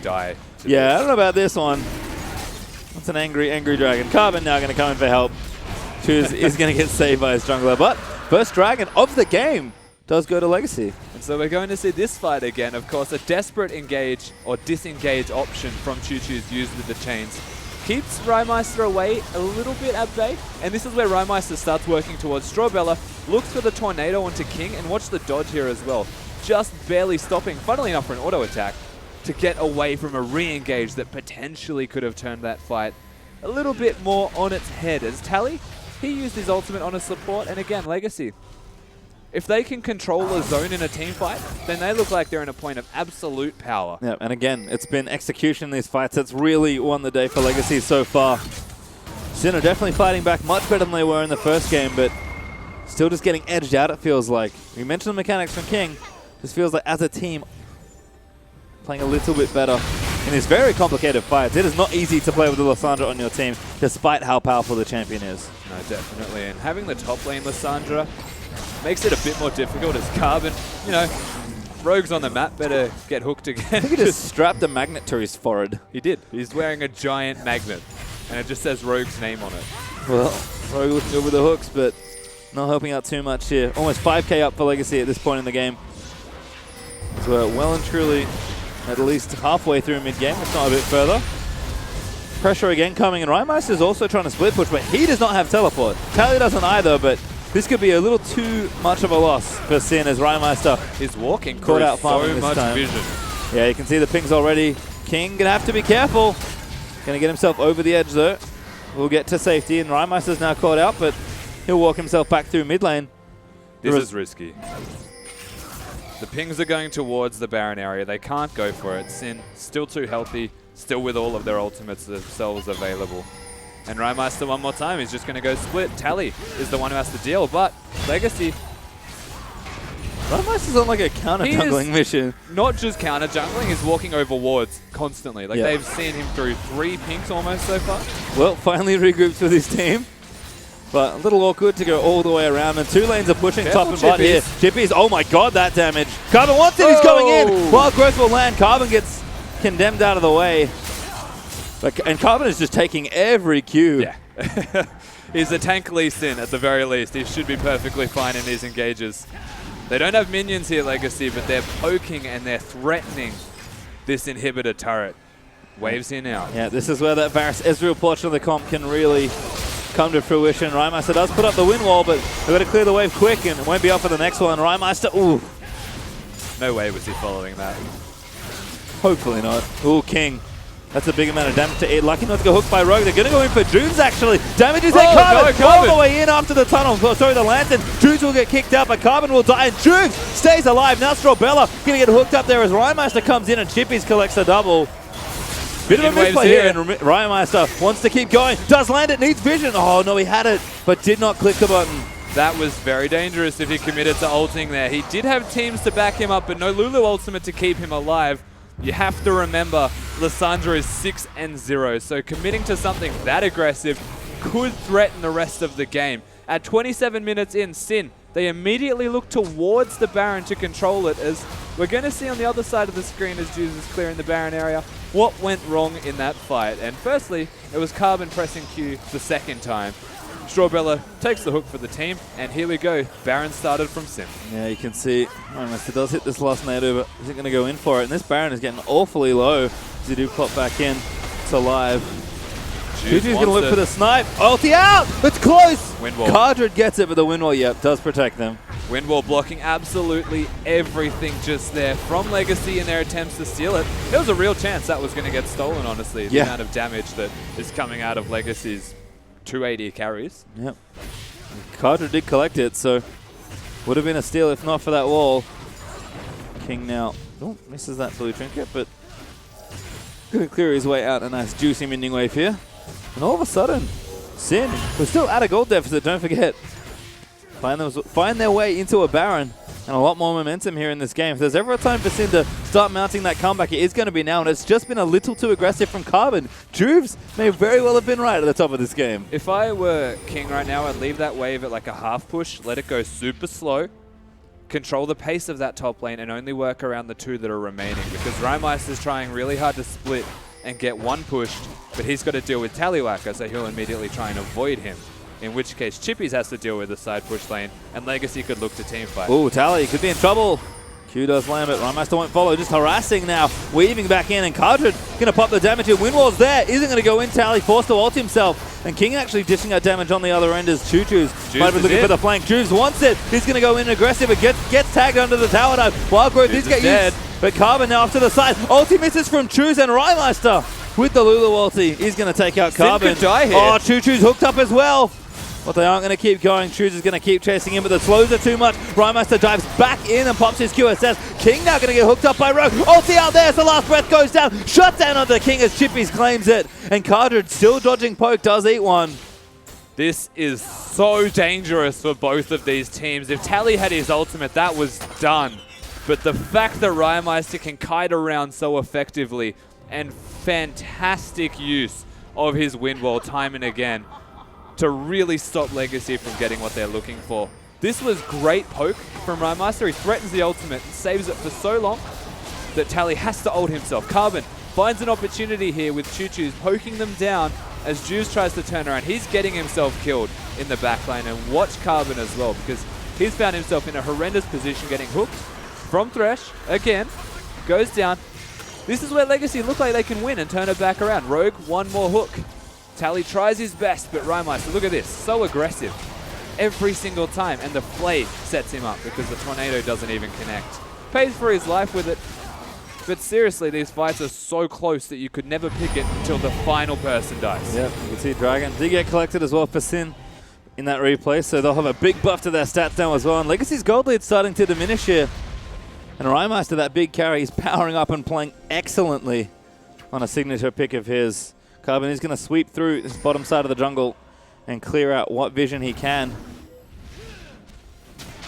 Yeah, I don't know about this one. That's an angry dragon. Carbon now going to come in for help. Choose is going to get saved by his jungler, but first dragon of the game does go to Legacy. And so we're going to see this fight again. Of course, a desperate engage or disengage option from Choo Choo's used with the chains keeps Rhymeister away a little bit at bay. And this is where Rhymeister starts working towards Strobella, looks for the tornado onto King, and watch the dodge here as well. Just barely stopping, funnily enough, for an auto attack to get away from a re-engage that potentially could have turned that fight a little bit more on its head. As Tally, he used his ultimate on a support, and again, Legacy. If they can control a zone in a team fight, then they look like they're in a point of absolute power. Yeah, and again, it's been execution in these fights that's really won the day for Legacy so far. Sin are definitely fighting back much better than they were in the first game, but still just getting edged out, it feels like. We mentioned the mechanics from King. Just feels like as a team, playing a little bit better in these very complicated fights. It is not easy to play with the Lissandra on your team, despite how powerful the champion is. No, definitely. And having the top lane Lissandra makes it a bit more difficult as Carbon, you know, Rogue's on the map, better get hooked again. I think he just strapped a magnet to his forehead. He did. He's wearing a giant magnet, and it just says Rogue's name on it. Well, Rogue looking good with the hooks, but not helping out too much here. Almost 5k up for Legacy at this point in the game. So we're well and truly at least halfway through mid-game, if not a bit further. Pressure again coming, and Rhymeister's also trying to split push, but he does not have teleport. Tally doesn't either, but this could be a little too much of a loss for Sin as Rhymeister is walking caught out farming so much vision. Yeah, you can see the pings already. King gonna have to be careful. Gonna get himself over the edge though. We'll get to safety, and Rhymeister's now caught out, but he'll walk himself back through mid lane. This is risky. The pings are going towards the Baron area. They can't go for it. Sin still too healthy, still with all of their ultimates themselves available. And Rhymeister one more time, he's just going to go split. Tally is the one who has to deal, but Legacy... Rhymeister's on like a counter-jungling mission. Not just counter-jungling, he's walking over wards constantly. Like they've seen him through 3 pinks almost so far. Well, finally regroups with his team. But a little awkward to go all the way around, and 2 lanes are pushing top and bot here. Chippies, oh my god, that damage. Carbon wants it, he's going in. Wild Growth will land, Carbon gets condemned out of the way. And Carbon is just taking every Q. Yeah. He's a tank Lee Sin at the very least. He should be perfectly fine in these engages. They don't have minions here, Legacy, but they're poking and they're threatening this inhibitor turret. Waves in now. Yeah, this is where that Varus Ezreal portion of the comp can really come to fruition. Rhymeister does put up the wind wall, but they've got to clear the wave quick, and it won't be up for the next one. Rhymeister, ooh. No way was he following that. Hopefully not. Ooh, King. That's a big amount of damage to it. Lucky not to go hooked by Rogue. They're going to go in for Junes, actually. Damage is at Carbon. All the way in after the tunnel. Sorry, the lantern. Junes will get kicked out, but Carbon will die. And Junes stays alive. Now Strobella going to get hooked up there as Rhymeister comes in and Chippies collects a double. Bit of a misplay here, and Rhymeister wants to keep going. Does land it, needs vision. Oh, no, he had it, but did not click the button. That was very dangerous if he committed to ulting there. He did have teams to back him up, but no Lulu ultimate to keep him alive. You have to remember, Lissandra is 6-0, so committing to something that aggressive could threaten the rest of the game. At 27 minutes in, Sin, they immediately look towards the Baron to control it, as we're going to see on the other side of the screen as Juice is clearing the Baron area what went wrong in that fight. And firstly, it was Carbon pressing Q the second time. Strawbella takes the hook for the team, and here we go. Baron started from Sim. Yeah, you can see Mr. does hit this last NATO, but isn't going to go in for it. And this Baron is getting awfully low as they do pop back in to live. Juju's going to look for the snipe. Ulti out! It's close! Windwall. Cardred gets it, but the Windwall, yep, does protect them. Windwall blocking absolutely everything just there from Legacy in their attempts to steal it. There was a real chance that was going to get stolen, honestly. The amount of damage that is coming out of Legacy's 280 carries. Yep. Cardred did collect it, so would have been a steal if not for that wall. King now misses that blue trinket, but going to clear his way out. A nice juicy minion wave here. And all of a sudden, Sin, who's still at a gold deficit, don't forget, find their way into a Baron and a lot more momentum here in this game. If there's ever a time for Sin to start mounting that comeback, it is going to be now, and it's just been a little too aggressive from Carbon. Juves may very well have been right at the top of this game. If I were King right now, I'd leave that wave at like a half push, let it go super slow, control the pace of that top lane, and only work around the two that are remaining, because Rymeister is trying really hard to split and get one pushed, but he's got to deal with Tallywhacker, so he'll immediately try and avoid him. In which case, Chippies has to deal with the side push lane, and Legacy could look to teamfight. Ooh, Tally could be in trouble. Q does land it. Rymeister won't follow, just harassing now. Weaving back in, and Cardred going to pop the damage here. Windwall's there, isn't going to go in. Tally forced to ult himself. And King actually dishing out damage on the other end as Choo-Choo's might be looking for the flank. Juves wants it. He's going to go in aggressive. It gets tagged under the tower dive. Wild Growth is getting used. But Carbon now off to the side. Ulti misses from Choos, and Rymeister with the Lulu ulti. He's going to take out Carbon. Could die here. Oh, Choo-Choo's hooked up as well. But they aren't going to keep going. Choos is going to keep chasing him, but the slows are too much. Rymeister dives back in and pops his QSS. King now going to get hooked up by Rogue. Ulti out there as the last breath goes down. Shut down onto King as Chippies claims it. And Cardred still dodging poke, does eat one. This is so dangerous for both of these teams. If Tally had his ultimate, that was done. But the fact that Rymeister can kite around so effectively, and fantastic use of his Windwall time and again to really stop Legacy from getting what they're looking for. This was great poke from Rymeister. He threatens the ultimate and saves it for so long that Tally has to ult himself. Carbon finds an opportunity here with Choo-Choo's poking them down as Juice tries to turn around. He's getting himself killed in the backline, and watch Carbon as well, because he's found himself in a horrendous position getting hooked from Thresh. Again, goes down. This is where Legacy look like they can win and turn it back around. Rogue, one more hook. Tally tries his best, but Rymeister, look at this, so aggressive every single time, and the Flay sets him up because the Tornado doesn't even connect. Pays for his life with it, but seriously, these fights are so close that you could never pick it until the final person dies. Yep, you can see Dragon did get collected as well for Sin in that replay, so they'll have a big buff to their stats now as well, and Legacy's gold lead starting to diminish here. And Rymeister, that big carry, he's powering up and playing excellently on a signature pick of his. Carbon is going to sweep through this bottom side of the jungle and clear out what vision he can.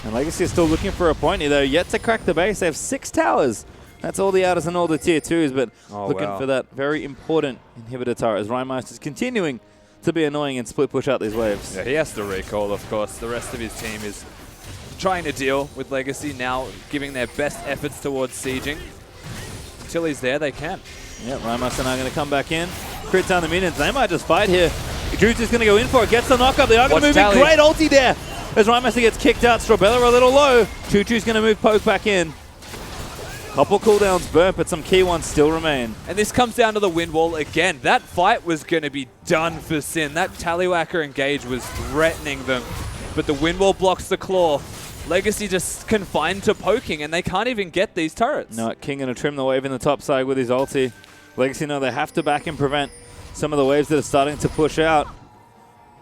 And Legacy is still looking for a point here, though, yet to crack the base. They have 6 towers. That's all the outers and all the tier 2s, but looking for that very important inhibitor tower as Rymeister's continuing to be annoying and split push out these waves. Yeah, he has to recall, of course. The rest of his team is trying to deal with Legacy now, giving their best efforts towards sieging. Until he's there, they can. Yeah, Rymeister now going to come back in. Crit down the minions. They might just fight here. Juice is going to go in for it. Gets the knockup. They are going to move in. Great ulti there. As Rymeister gets kicked out. Strawbella a little low. Choo-Choo's going to move poke back in. Couple cooldowns burnt, but some key ones still remain. And this comes down to the Windwall again. That fight was going to be done for Sin. That Tallywhacker engage was threatening them. But the Windwall blocks the claw. Legacy just confined to poking, and they can't even get these turrets. No, King going to trim the wave in the top side with his ulti. Legacy know they have to back and prevent some of the waves that are starting to push out.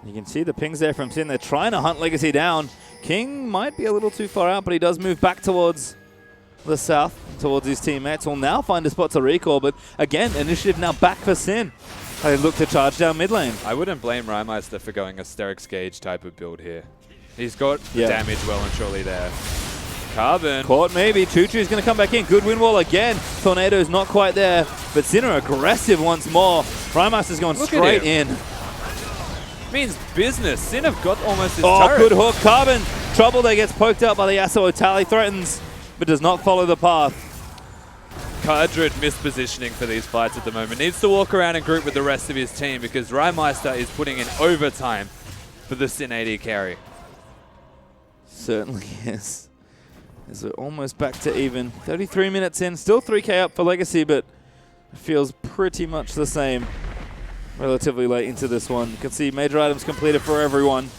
You can see the pings there from Sin. They're trying to hunt Legacy down. King might be a little too far out, but he does move back towards the south, towards his teammates. Will now find a spot to recall, but again, initiative now back for Sin. They look to charge down mid lane. I wouldn't blame Rymeister for going a Sterix Gauge type of build here. He's got the damage well and surely there. Carbon. Caught maybe. Choo-Choo's going to come back in. Good Windwall again. Tornado's not quite there, but Sin are aggressive once more. Rymeister's going straight in. Means business. Sin have got almost his turret. turret. Good hook. Carbon. Trouble there, gets poked out by the Yasuo. Tally threatens, but does not follow the path. Cardred mispositioning for these fights at the moment. Needs to walk around and group with the rest of his team because Rymeister is putting in overtime for the Sin AD carry. Certainly is. As we're almost back to even. 33 minutes in, still 3K up for Legacy, but it feels pretty much the same relatively late into this one. You can see major items completed for everyone.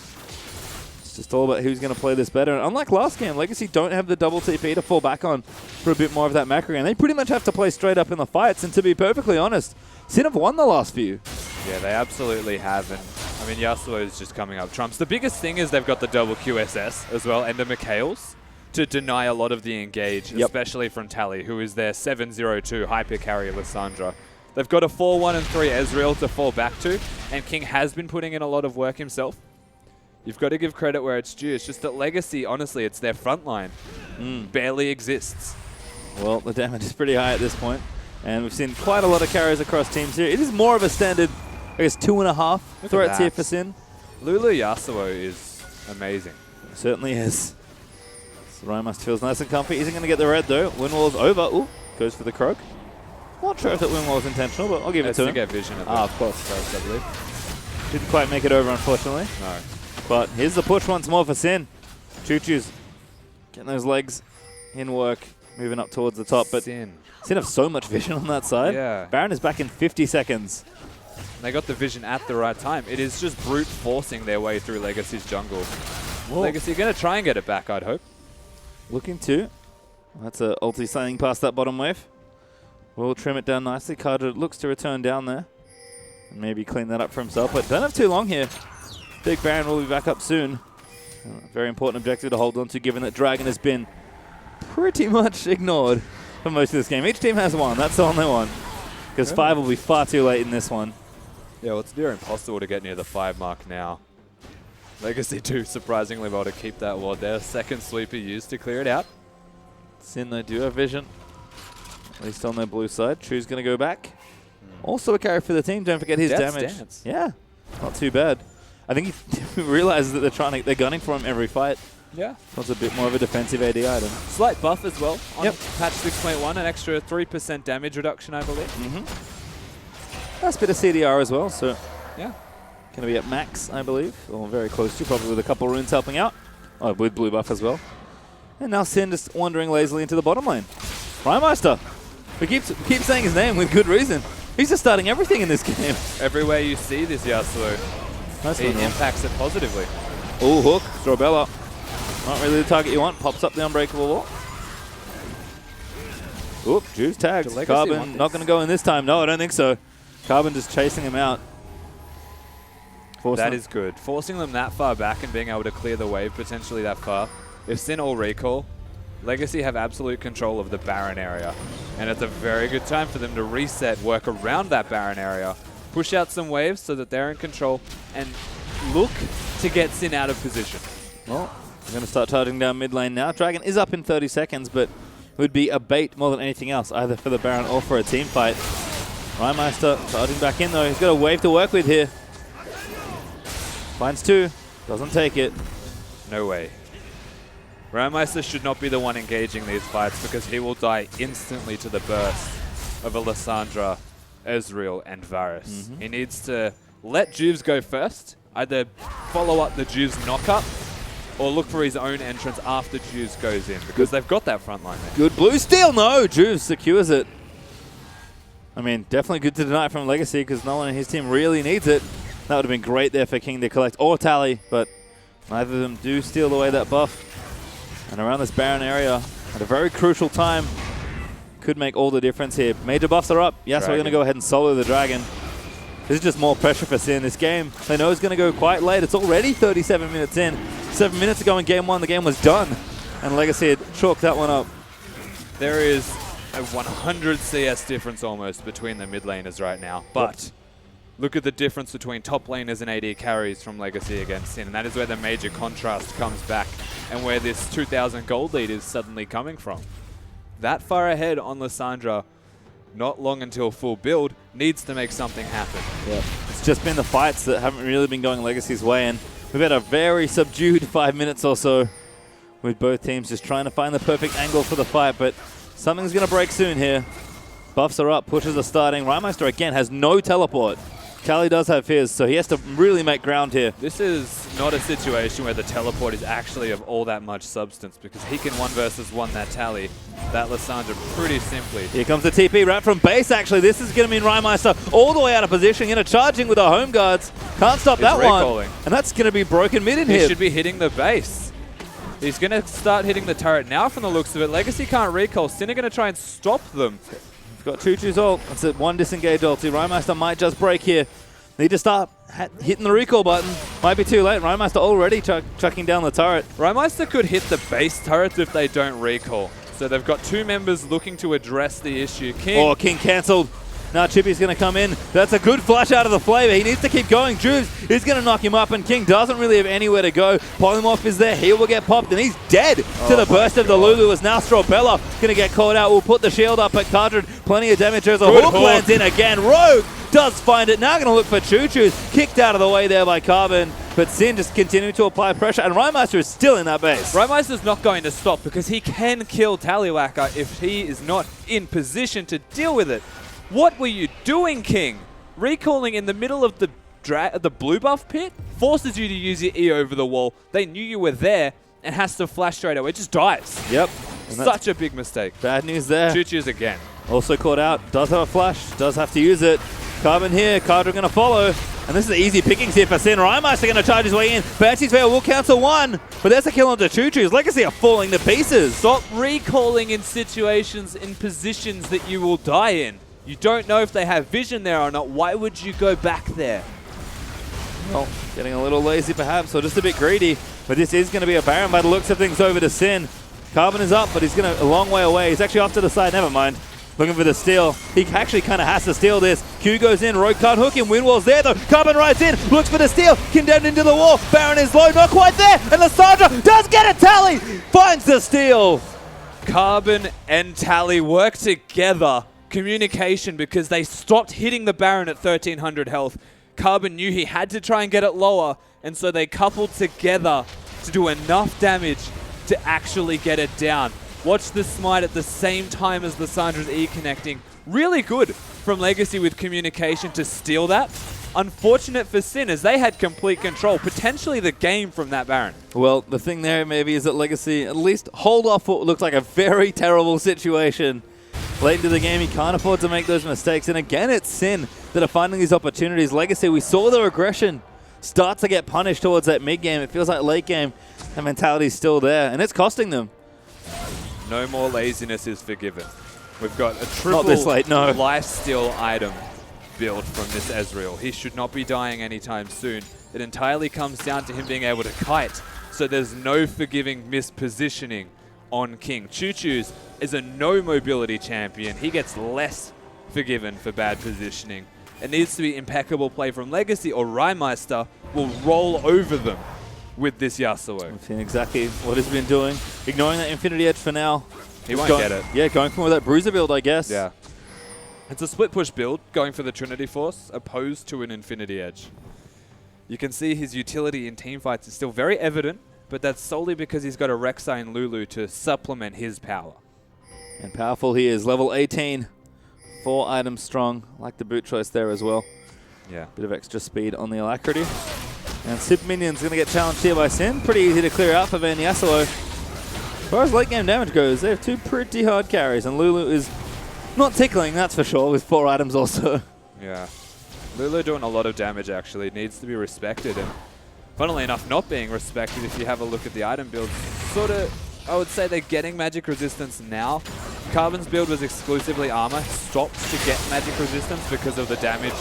It's just all about who's going to play this better. And unlike last game, Legacy don't have the double TP to fall back on for a bit more of that macro game. They pretty much have to play straight up in the fights, and to be perfectly honest, Sin have won the last few. Yeah, they absolutely have. And I mean, Yasuo is just coming up trumps. The biggest thing is they've got the double QSS as well, and the Mikhails to deny a lot of the engage, especially from Tally, who is their 7-0-2 hyper carry Lissandra. They've got a 4-1 and 3 Ezreal to fall back to, and King has been putting in a lot of work himself. You've got to give credit where it's due. It's just that Legacy, honestly, it's their front line. Barely exists. Well, the damage is pretty high at this point, and we've seen quite a lot of carries across teams here. It is more of a standard, I guess, 2.5 threats here for Sin. Lulu Yasuo is amazing. It certainly is. So Rymast feels nice and comfy. Isn't going to get the red, though. Windwall's over. Ooh, goes for the croak. Not sure if that Windwall was intentional, but I'll give it to him. To get vision of of course. First, I believe. Didn't quite make it over, unfortunately. No. But here's the push once more for Sin. Choo-choo's getting those legs in work, moving up towards the top. But Sin have so much vision on that side. Yeah. Baron is back in 50 seconds. They got the vision at the right time. It is just brute forcing their way through Legacy's jungle. Whoa. Legacy going to try and get it back, I'd hope. Looking to. That's a ulti sliding past that bottom wave. We'll trim it down nicely. Carter looks to return down there. And maybe clean that up for himself. But don't have too long here. Big Baron will be back up soon. Very important objective to hold on to, given that Dragon has been pretty much ignored for most of this game. Each team has one. That's the only one. Because 5 will be far too late in this one. Yeah, well, it's near impossible to get near the 5 mark now. Legacy 2 surprisingly well to keep that ward there. Second sweeper used to clear it out. Sin, they do have vision. At least on their blue side. True's going to go back. Also a carry for the team. Don't forget his damage. Dance. Yeah, not too bad. I think he realizes that they're gunning for him every fight. Yeah. Wants a bit more of a defensive AD item. Slight buff as well on patch 6.1, an extra 3% damage reduction, I believe. Nice bit of CDR as well, so yeah. Going to be at max, I believe, or very close to, probably with a couple runes helping out. Oh, with blue buff as well. And now Sin just wandering lazily into the bottom lane. Rymeister. We keep saying his name with good reason. He's just starting everything in this game. Everywhere you see this Yasuo, nice he impacts it positively. Oh, hook. Strobella. Not really the target you want. Pops up the unbreakable wall. Oop, Juice tagged. Carbon not going to go in this time. No, I don't think so. Carbon just chasing him out. That is good. Forcing them that far back and being able to clear the wave potentially that far. If Sin all recall, Legacy have absolute control of the Baron area. And it's a very good time for them to reset, work around that Baron area, push out some waves so that they're in control, and look to get Sin out of position. Well, we're going to start charging down mid lane now. Dragon is up in 30 seconds, but it would be a bait more than anything else, either for the Baron or for a team fight. Rymeister charging back in though. He's got a wave to work with here. Finds 2. Doesn't take it. No way. Rymeister should not be the one engaging these fights because he will die instantly to the burst of a Lissandra, Ezreal, and Varus. He needs to let Juves go first, either follow up the Juves knockup or look for his own entrance after Juves goes in because they've got that front line there. Good blue steal. No, Juves secures it. I mean, definitely good to deny from Legacy because no one in his team really needs it. That would have been great there for King to collect or Tally, but neither of them do steal away that buff. And around this Baron area, at a very crucial time, could make all the difference here. Major buffs are up. Yes, we're going to go ahead and solo the Dragon. This is just more pressure for Sin. This game, they know it's going to go quite late. It's already 37 minutes in. 7 minutes ago in Game 1, the game was done. And Legacy had chalked that one up. There is a 100 CS difference almost between the mid laners right now. But look at the difference between top laners and AD carries from Legacy against Sin. And that is where the major contrast comes back and where this 2,000 gold lead is suddenly coming from. That far ahead on Lissandra, not long until full build, needs to make something happen. Yeah. It's just been the fights that haven't really been going Legacy's way. And we've had a very subdued 5 minutes or so with both teams just trying to find the perfect angle for the fight. But something's going to break soon here. Buffs are up, pushes are starting. Rymeister again has no teleport. Tally does have Fizz, so he has to really make ground here. This is not a situation where the teleport is actually of all that much substance, because he can 1 versus 1 that Tally, that Lissandra pretty simply. Here comes the TP right from base, actually. This is going to mean Rymeister all the way out of position, charging with the home guards. Can't stop that one. And that's going to be broken mid in here. He should be hitting the base. He's going to start hitting the turret now from the looks of it. Legacy can't recall. Sin are going to try and stop them. He's got Choo-Choo's ult. That's it. 1 disengage ulti. Rymeister might just break here. Need to start hitting the recall button. Might be too late. Rymeister already chucking down the turret. Rymeister could hit the base turrets if they don't recall. So they've got 2 members looking to address the issue. King. Oh, King cancelled. Now Chippy's going to come in. That's a good flash out of the flavor. He needs to keep going. Juves is going to knock him up, and King doesn't really have anywhere to go. Polymorph is there. He will get popped, and he's dead to the burst of the Lulu, as now Strobella going to get caught out. We'll put the shield up at Cardred. Plenty of damage as a hook lands in again. Rogue does find it. Now going to look for Choo-Choo's. Kicked out of the way there by Carbon. But Sin just continuing to apply pressure, and Rymeister is still in that base. Rymeister's not going to stop, because he can kill Tallywhacker if he is not in position to deal with it. What were you doing, King? Recalling in the middle of the blue buff pit forces you to use your E over the wall. They knew you were there and has to flash straight away. It just dies. Yep. Such a big mistake. Bad news there. Choo-Choo's again. Also caught out. Does have a flash. Does have to use it. Carbon here. Cardra going to follow. And this is the easy pickings here for Sin. Rymeister going to charge his way in. Banshee's Veil will cancel 1. But there's a kill onto Choo-Choo's. Legacy are falling to pieces. Stop recalling in situations, in positions that you will die in. You don't know if they have vision there or not. Why would you go back there? Well, getting a little lazy perhaps, or just a bit greedy. But this is going to be a Baron by the looks of things over to Sin. Carbon is up, but he's going to a long way away. He's actually off to the side. Never mind. Looking for the steal. He actually kind of has to steal this. Q goes in. Rogue can't hook him. Windwall's there though. Carbon rides in. Looks for the steal. Condemned into the wall. Baron is low. Not quite there. And Lissandra does get a Tally. Finds the steal. Carbon and Tally work together. Communication, because they stopped hitting the Baron at 1300 health. Carbon knew he had to try and get it lower, and so they coupled together to do enough damage to actually get it down. Watch the smite at the same time as Lissandra's E connecting. Really good from Legacy with communication to steal that. Unfortunate for Sin, as they had complete control, potentially the game from that Baron. Well, the thing there maybe is that Legacy at least hold off what looks like a very terrible situation. Late into the game, he can't afford to make those mistakes. And again, it's Sin that are finding these opportunities. Legacy, we saw their aggression start to get punished towards that mid-game. It feels like late game, that mentality's still there, and it's costing them. No more laziness is forgiven. We've got a triple Not this late, no. lifesteal item build from this Ezreal. He should not be dying anytime soon. It entirely comes down to him being able to kite, so there's no forgiving mispositioning on King. Choo-Choo's is a no mobility champion. He gets less forgiven for bad positioning. It needs to be impeccable play from Legacy, or Rymeister will roll over them with this Yasuo. I've seen exactly what he's been doing. Ignoring that Infinity Edge for now. He won't get it. Yeah, going for that Bruiser build, I guess. Yeah. It's a split push build, going for the Trinity Force, opposed to an Infinity Edge. You can see his utility in teamfights is still very evident, but that's solely because he's got a Rek'Sai and Lulu to supplement his power. And powerful he is. Level 18. 4 items strong. Like the boot choice there as well. Yeah. Bit of extra speed on the Alacrity. And Sip Minion's going to get challenged here by Sin. Pretty easy to clear out for Van Yasuo. As far as late game damage goes, they have 2 pretty hard carries. And Lulu is not tickling, that's for sure, with 4 items also. Yeah. Lulu doing a lot of damage, actually. Needs to be respected. And funnily enough, not being respected if you have a look at the item builds. Sort of, I would say they're getting magic resistance now. Carbon's build was exclusively armor. Stopped to get magic resistance because of the damage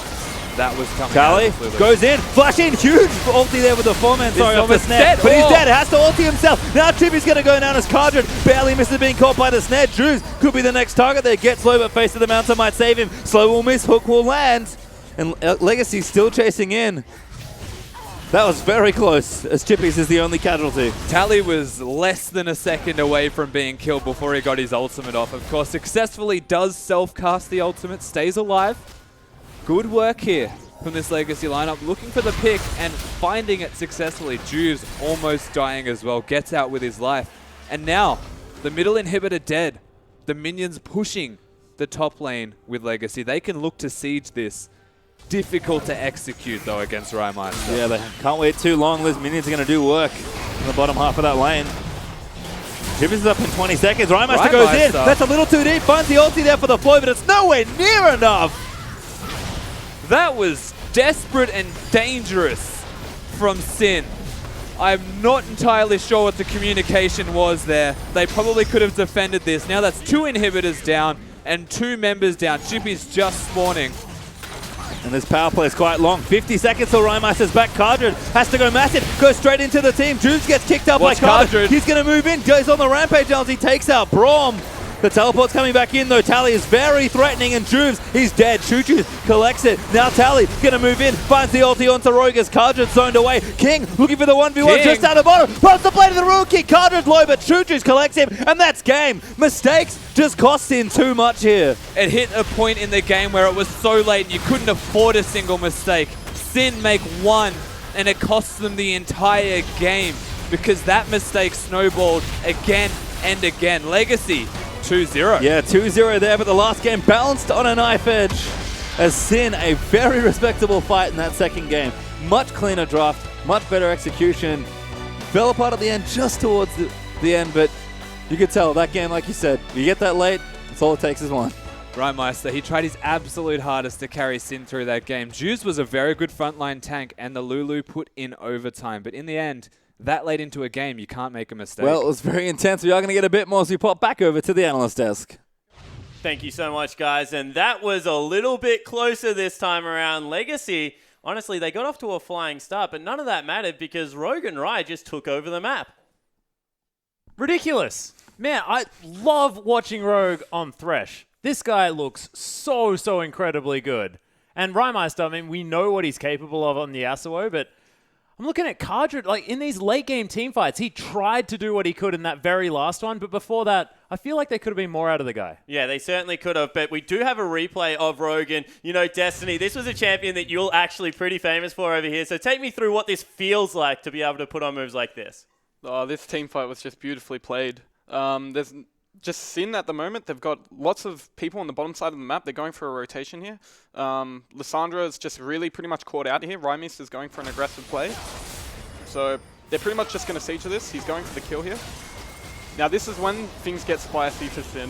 that was coming Tally out. goes in, flash in, huge ulti there with the 4-man, sorry, off the snare. But he's dead, has to ulti himself. Now Chippy's going to go down as Cardred. Barely misses being caught by the snare. Drews could be the next target there. Gets low, but face of the mountain might save him. Slow will miss, hook will land. And Legacy still chasing in. That was very close, as Chippy's is the only casualty. Tally was less than a second away from being killed before he got his ultimate off. Of course, successfully does self-cast the ultimate, stays alive. Good work here from this Legacy lineup, looking for the pick and finding it successfully. Juves almost dying as well, gets out with his life. And now, the middle inhibitor dead. The minions pushing the top lane with Legacy. They can look to siege this difficult to execute, though, against Rymeister. Yeah, they can't wait too long. Those minions are going to do work in the bottom half of that lane. Jibbies is up in 20 seconds. Rymeister goes in. That's a little too deep. Finds the ulti there for the Floyd, but it's nowhere near enough. That was desperate and dangerous from Sin. I'm not entirely sure what the communication was there. They probably could have defended this. Now that's 2 inhibitors down and 2 members down. Jibbies just spawning. And this power play is quite long. 50 seconds till Rymeister's back. Cardred has to go massive. Goes straight into the team. Juves gets kicked out by Cardred. He's going to move in. Goes on the rampage now as he takes out Braum. The teleport's coming back in though. Tally is very threatening and Juves, he's dead. Choo-Choo collects it. Now Tally gonna move in. Finds the ulti onto Roger's. Cardred's zoned away. King looking for the 1v1 just out of bottom. Pops the blade of the rookie. Cardred's low, but Choo-Choo's collects him. And that's game. Mistakes just cost in too much here. It hit a point in the game where it was so late and you couldn't afford a single mistake. Sin make one and it costs them the entire game because that mistake snowballed again and again. Legacy 2-0. Yeah, 2-0 there, but the last game bounced on a knife edge as Sin, a very respectable fight in that second game. Much cleaner draft, much better execution. Fell apart at the end, just towards the end, but you could tell that game, like you said, you get that late, that's all it takes is one. Rymeister, he tried his absolute hardest to carry Sin through that game. Juice was a very good frontline tank, and the Lulu put in overtime, but in the end, that late into a game, you can't make a mistake. Well, it was very intense. We are going to get a bit more as we pop back over to the analyst desk. Thank you so much, guys. And that was a little bit closer this time around. Legacy, honestly, they got off to a flying start, but none of that mattered because Rogue and Rai just took over the map. Ridiculous. Man, I love watching Rogue on Thresh. This guy looks so incredibly good. And Rymeister, I mean, we know what he's capable of on the Yasuo, but I'm looking at Cardred, like in these late game team fights, he tried to do what he could in that very last one, but before that, I feel like they could have been more out of the guy. Yeah, they certainly could have, but we do have a replay of Rogan. You know, Destiny, this was a champion that you're actually pretty famous for over here, so take me through what this feels like to be able to put on moves like this. Oh, this team fight was just beautifully played. There's just Sin at the moment. They've got lots of people on the bottom side of the map. They're going for a rotation here. Lissandra is just really pretty much caught out here. Rymeister is going for an aggressive play. So they're pretty much just going to siege this. He's going for the kill here. Now this is when things get spicy for Sin.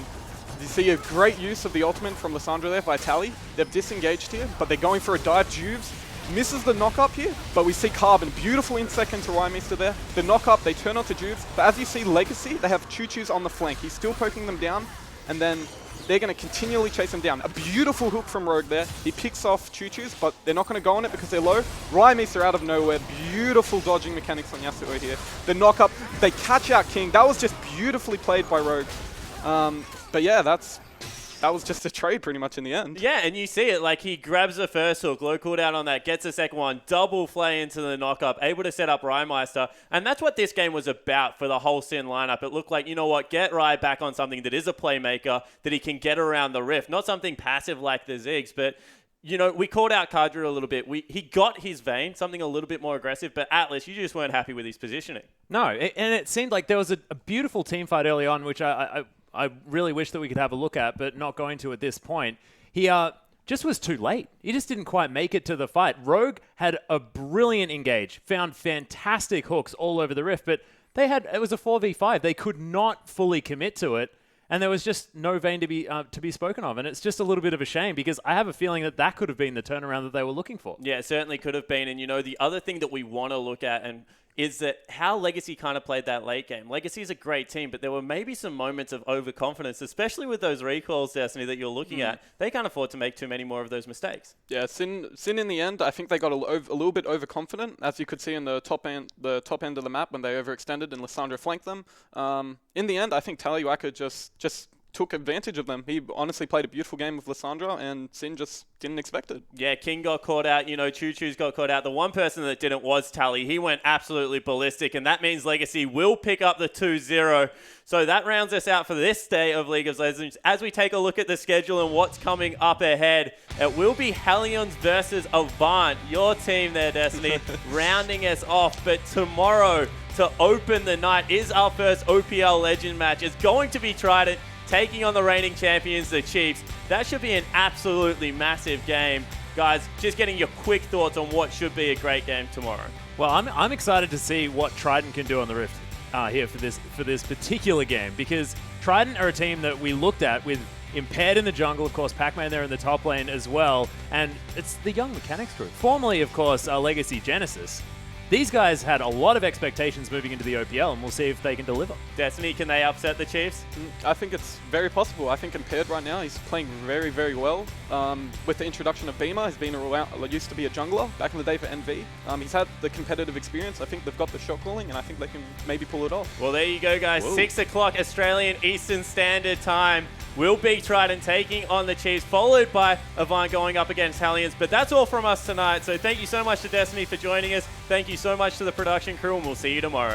You see a great use of the ultimate from Lissandra there by Tally. They've disengaged here, but they're going for a dive. Juves misses the knock-up here, but we see Carbon. Beautiful in-second to Rymeister there. The knock-up, they turn onto Juves, but as you see Legacy, they have Choo-Choo's on the flank. He's still poking them down, and then they're going to continually chase him down. A beautiful hook from Rogue there. He picks off Choo-Choo's, but they're not going to go on it because they're low. Rymeister out of nowhere. Beautiful dodging mechanics on Yasuo here. The knock-up, they catch out King. That was just beautifully played by Rogue. But yeah, that was just a trade pretty much in the end. Yeah, and you see it, like he grabs the first hook, low cooldown on that, gets the second one, double flay into the knock-up, able to set up Rymeister. And that's what this game was about for the whole Sin lineup. It looked like, you know what, get Rai back on something that is a playmaker, that he can get around the rift. Not something passive like the Ziggs, but you know, we called out Cardred a little bit. He got his vein, something a little bit more aggressive, but Atlas, you just weren't happy with his positioning. No, and it seemed like there was a beautiful team fight early on, which I really wish that we could have a look at, but not going to at this point. He just was too late. He just didn't quite make it to the fight. Rogue had a brilliant engage, found fantastic hooks all over the rift, but it was a 4v5. They could not fully commit to it, and there was just no vein to be spoken of. And it's just a little bit of a shame because I have a feeling that could have been the turnaround that they were looking for. Yeah, it certainly could have been. And, you know, the other thing that we want to look at is that how Legacy kind of played that late game. Legacy is a great team, but there were maybe some moments of overconfidence, especially with those recalls, Destiny, that you're looking at. They can't afford to make too many more of those mistakes. Yeah, Sin in the end, I think they got a little bit overconfident, as you could see in the top end of the map when they overextended and Lissandra flanked them. In the end, I think Taliyaka just took advantage of them. He honestly played a beautiful game with Lissandra, and Sin just didn't expect it. Yeah, King got caught out. You know, Choo-Choo's got caught out. The one person that didn't was Tally. He went absolutely ballistic, and that means Legacy will pick up the 2-0. So that rounds us out for this day of League of Legends. As we take a look at the schedule and what's coming up ahead, it will be Hellions versus Avant, your team there, Destiny, rounding us off. But tomorrow, to open the night, is our first OPL Legend match. It's going to be Trident taking on the reigning champions, the Chiefs. That should be an absolutely massive game. Guys, just getting your quick thoughts on what should be a great game tomorrow. Well, I'm excited to see what Trident can do on the Rift here for this particular game, because Trident are a team that we looked at with Impaired in the jungle, of course, Pac-Man there in the top lane as well, and it's the Young Mechanics group. Formerly, of course, Legacy Genesis. These guys had a lot of expectations moving into the OPL, and we'll see if they can deliver. Destiny, can they upset the Chiefs? I think it's very possible. I think Impaired right now, he's playing very, very well. With the introduction of Beamer, he's been used to be a jungler back in the day for NV. He's had the competitive experience. I think they've got the shot calling, and I think they can maybe pull it off. Well, there you go, guys. Whoa. 6 o'clock Australian Eastern Standard Time. Will be Trident taking on the Chiefs, followed by Avant going up against Hellions. But that's all from us tonight. So thank you so much to Destiny for joining us. Thank you so much to the production crew, and we'll see you tomorrow.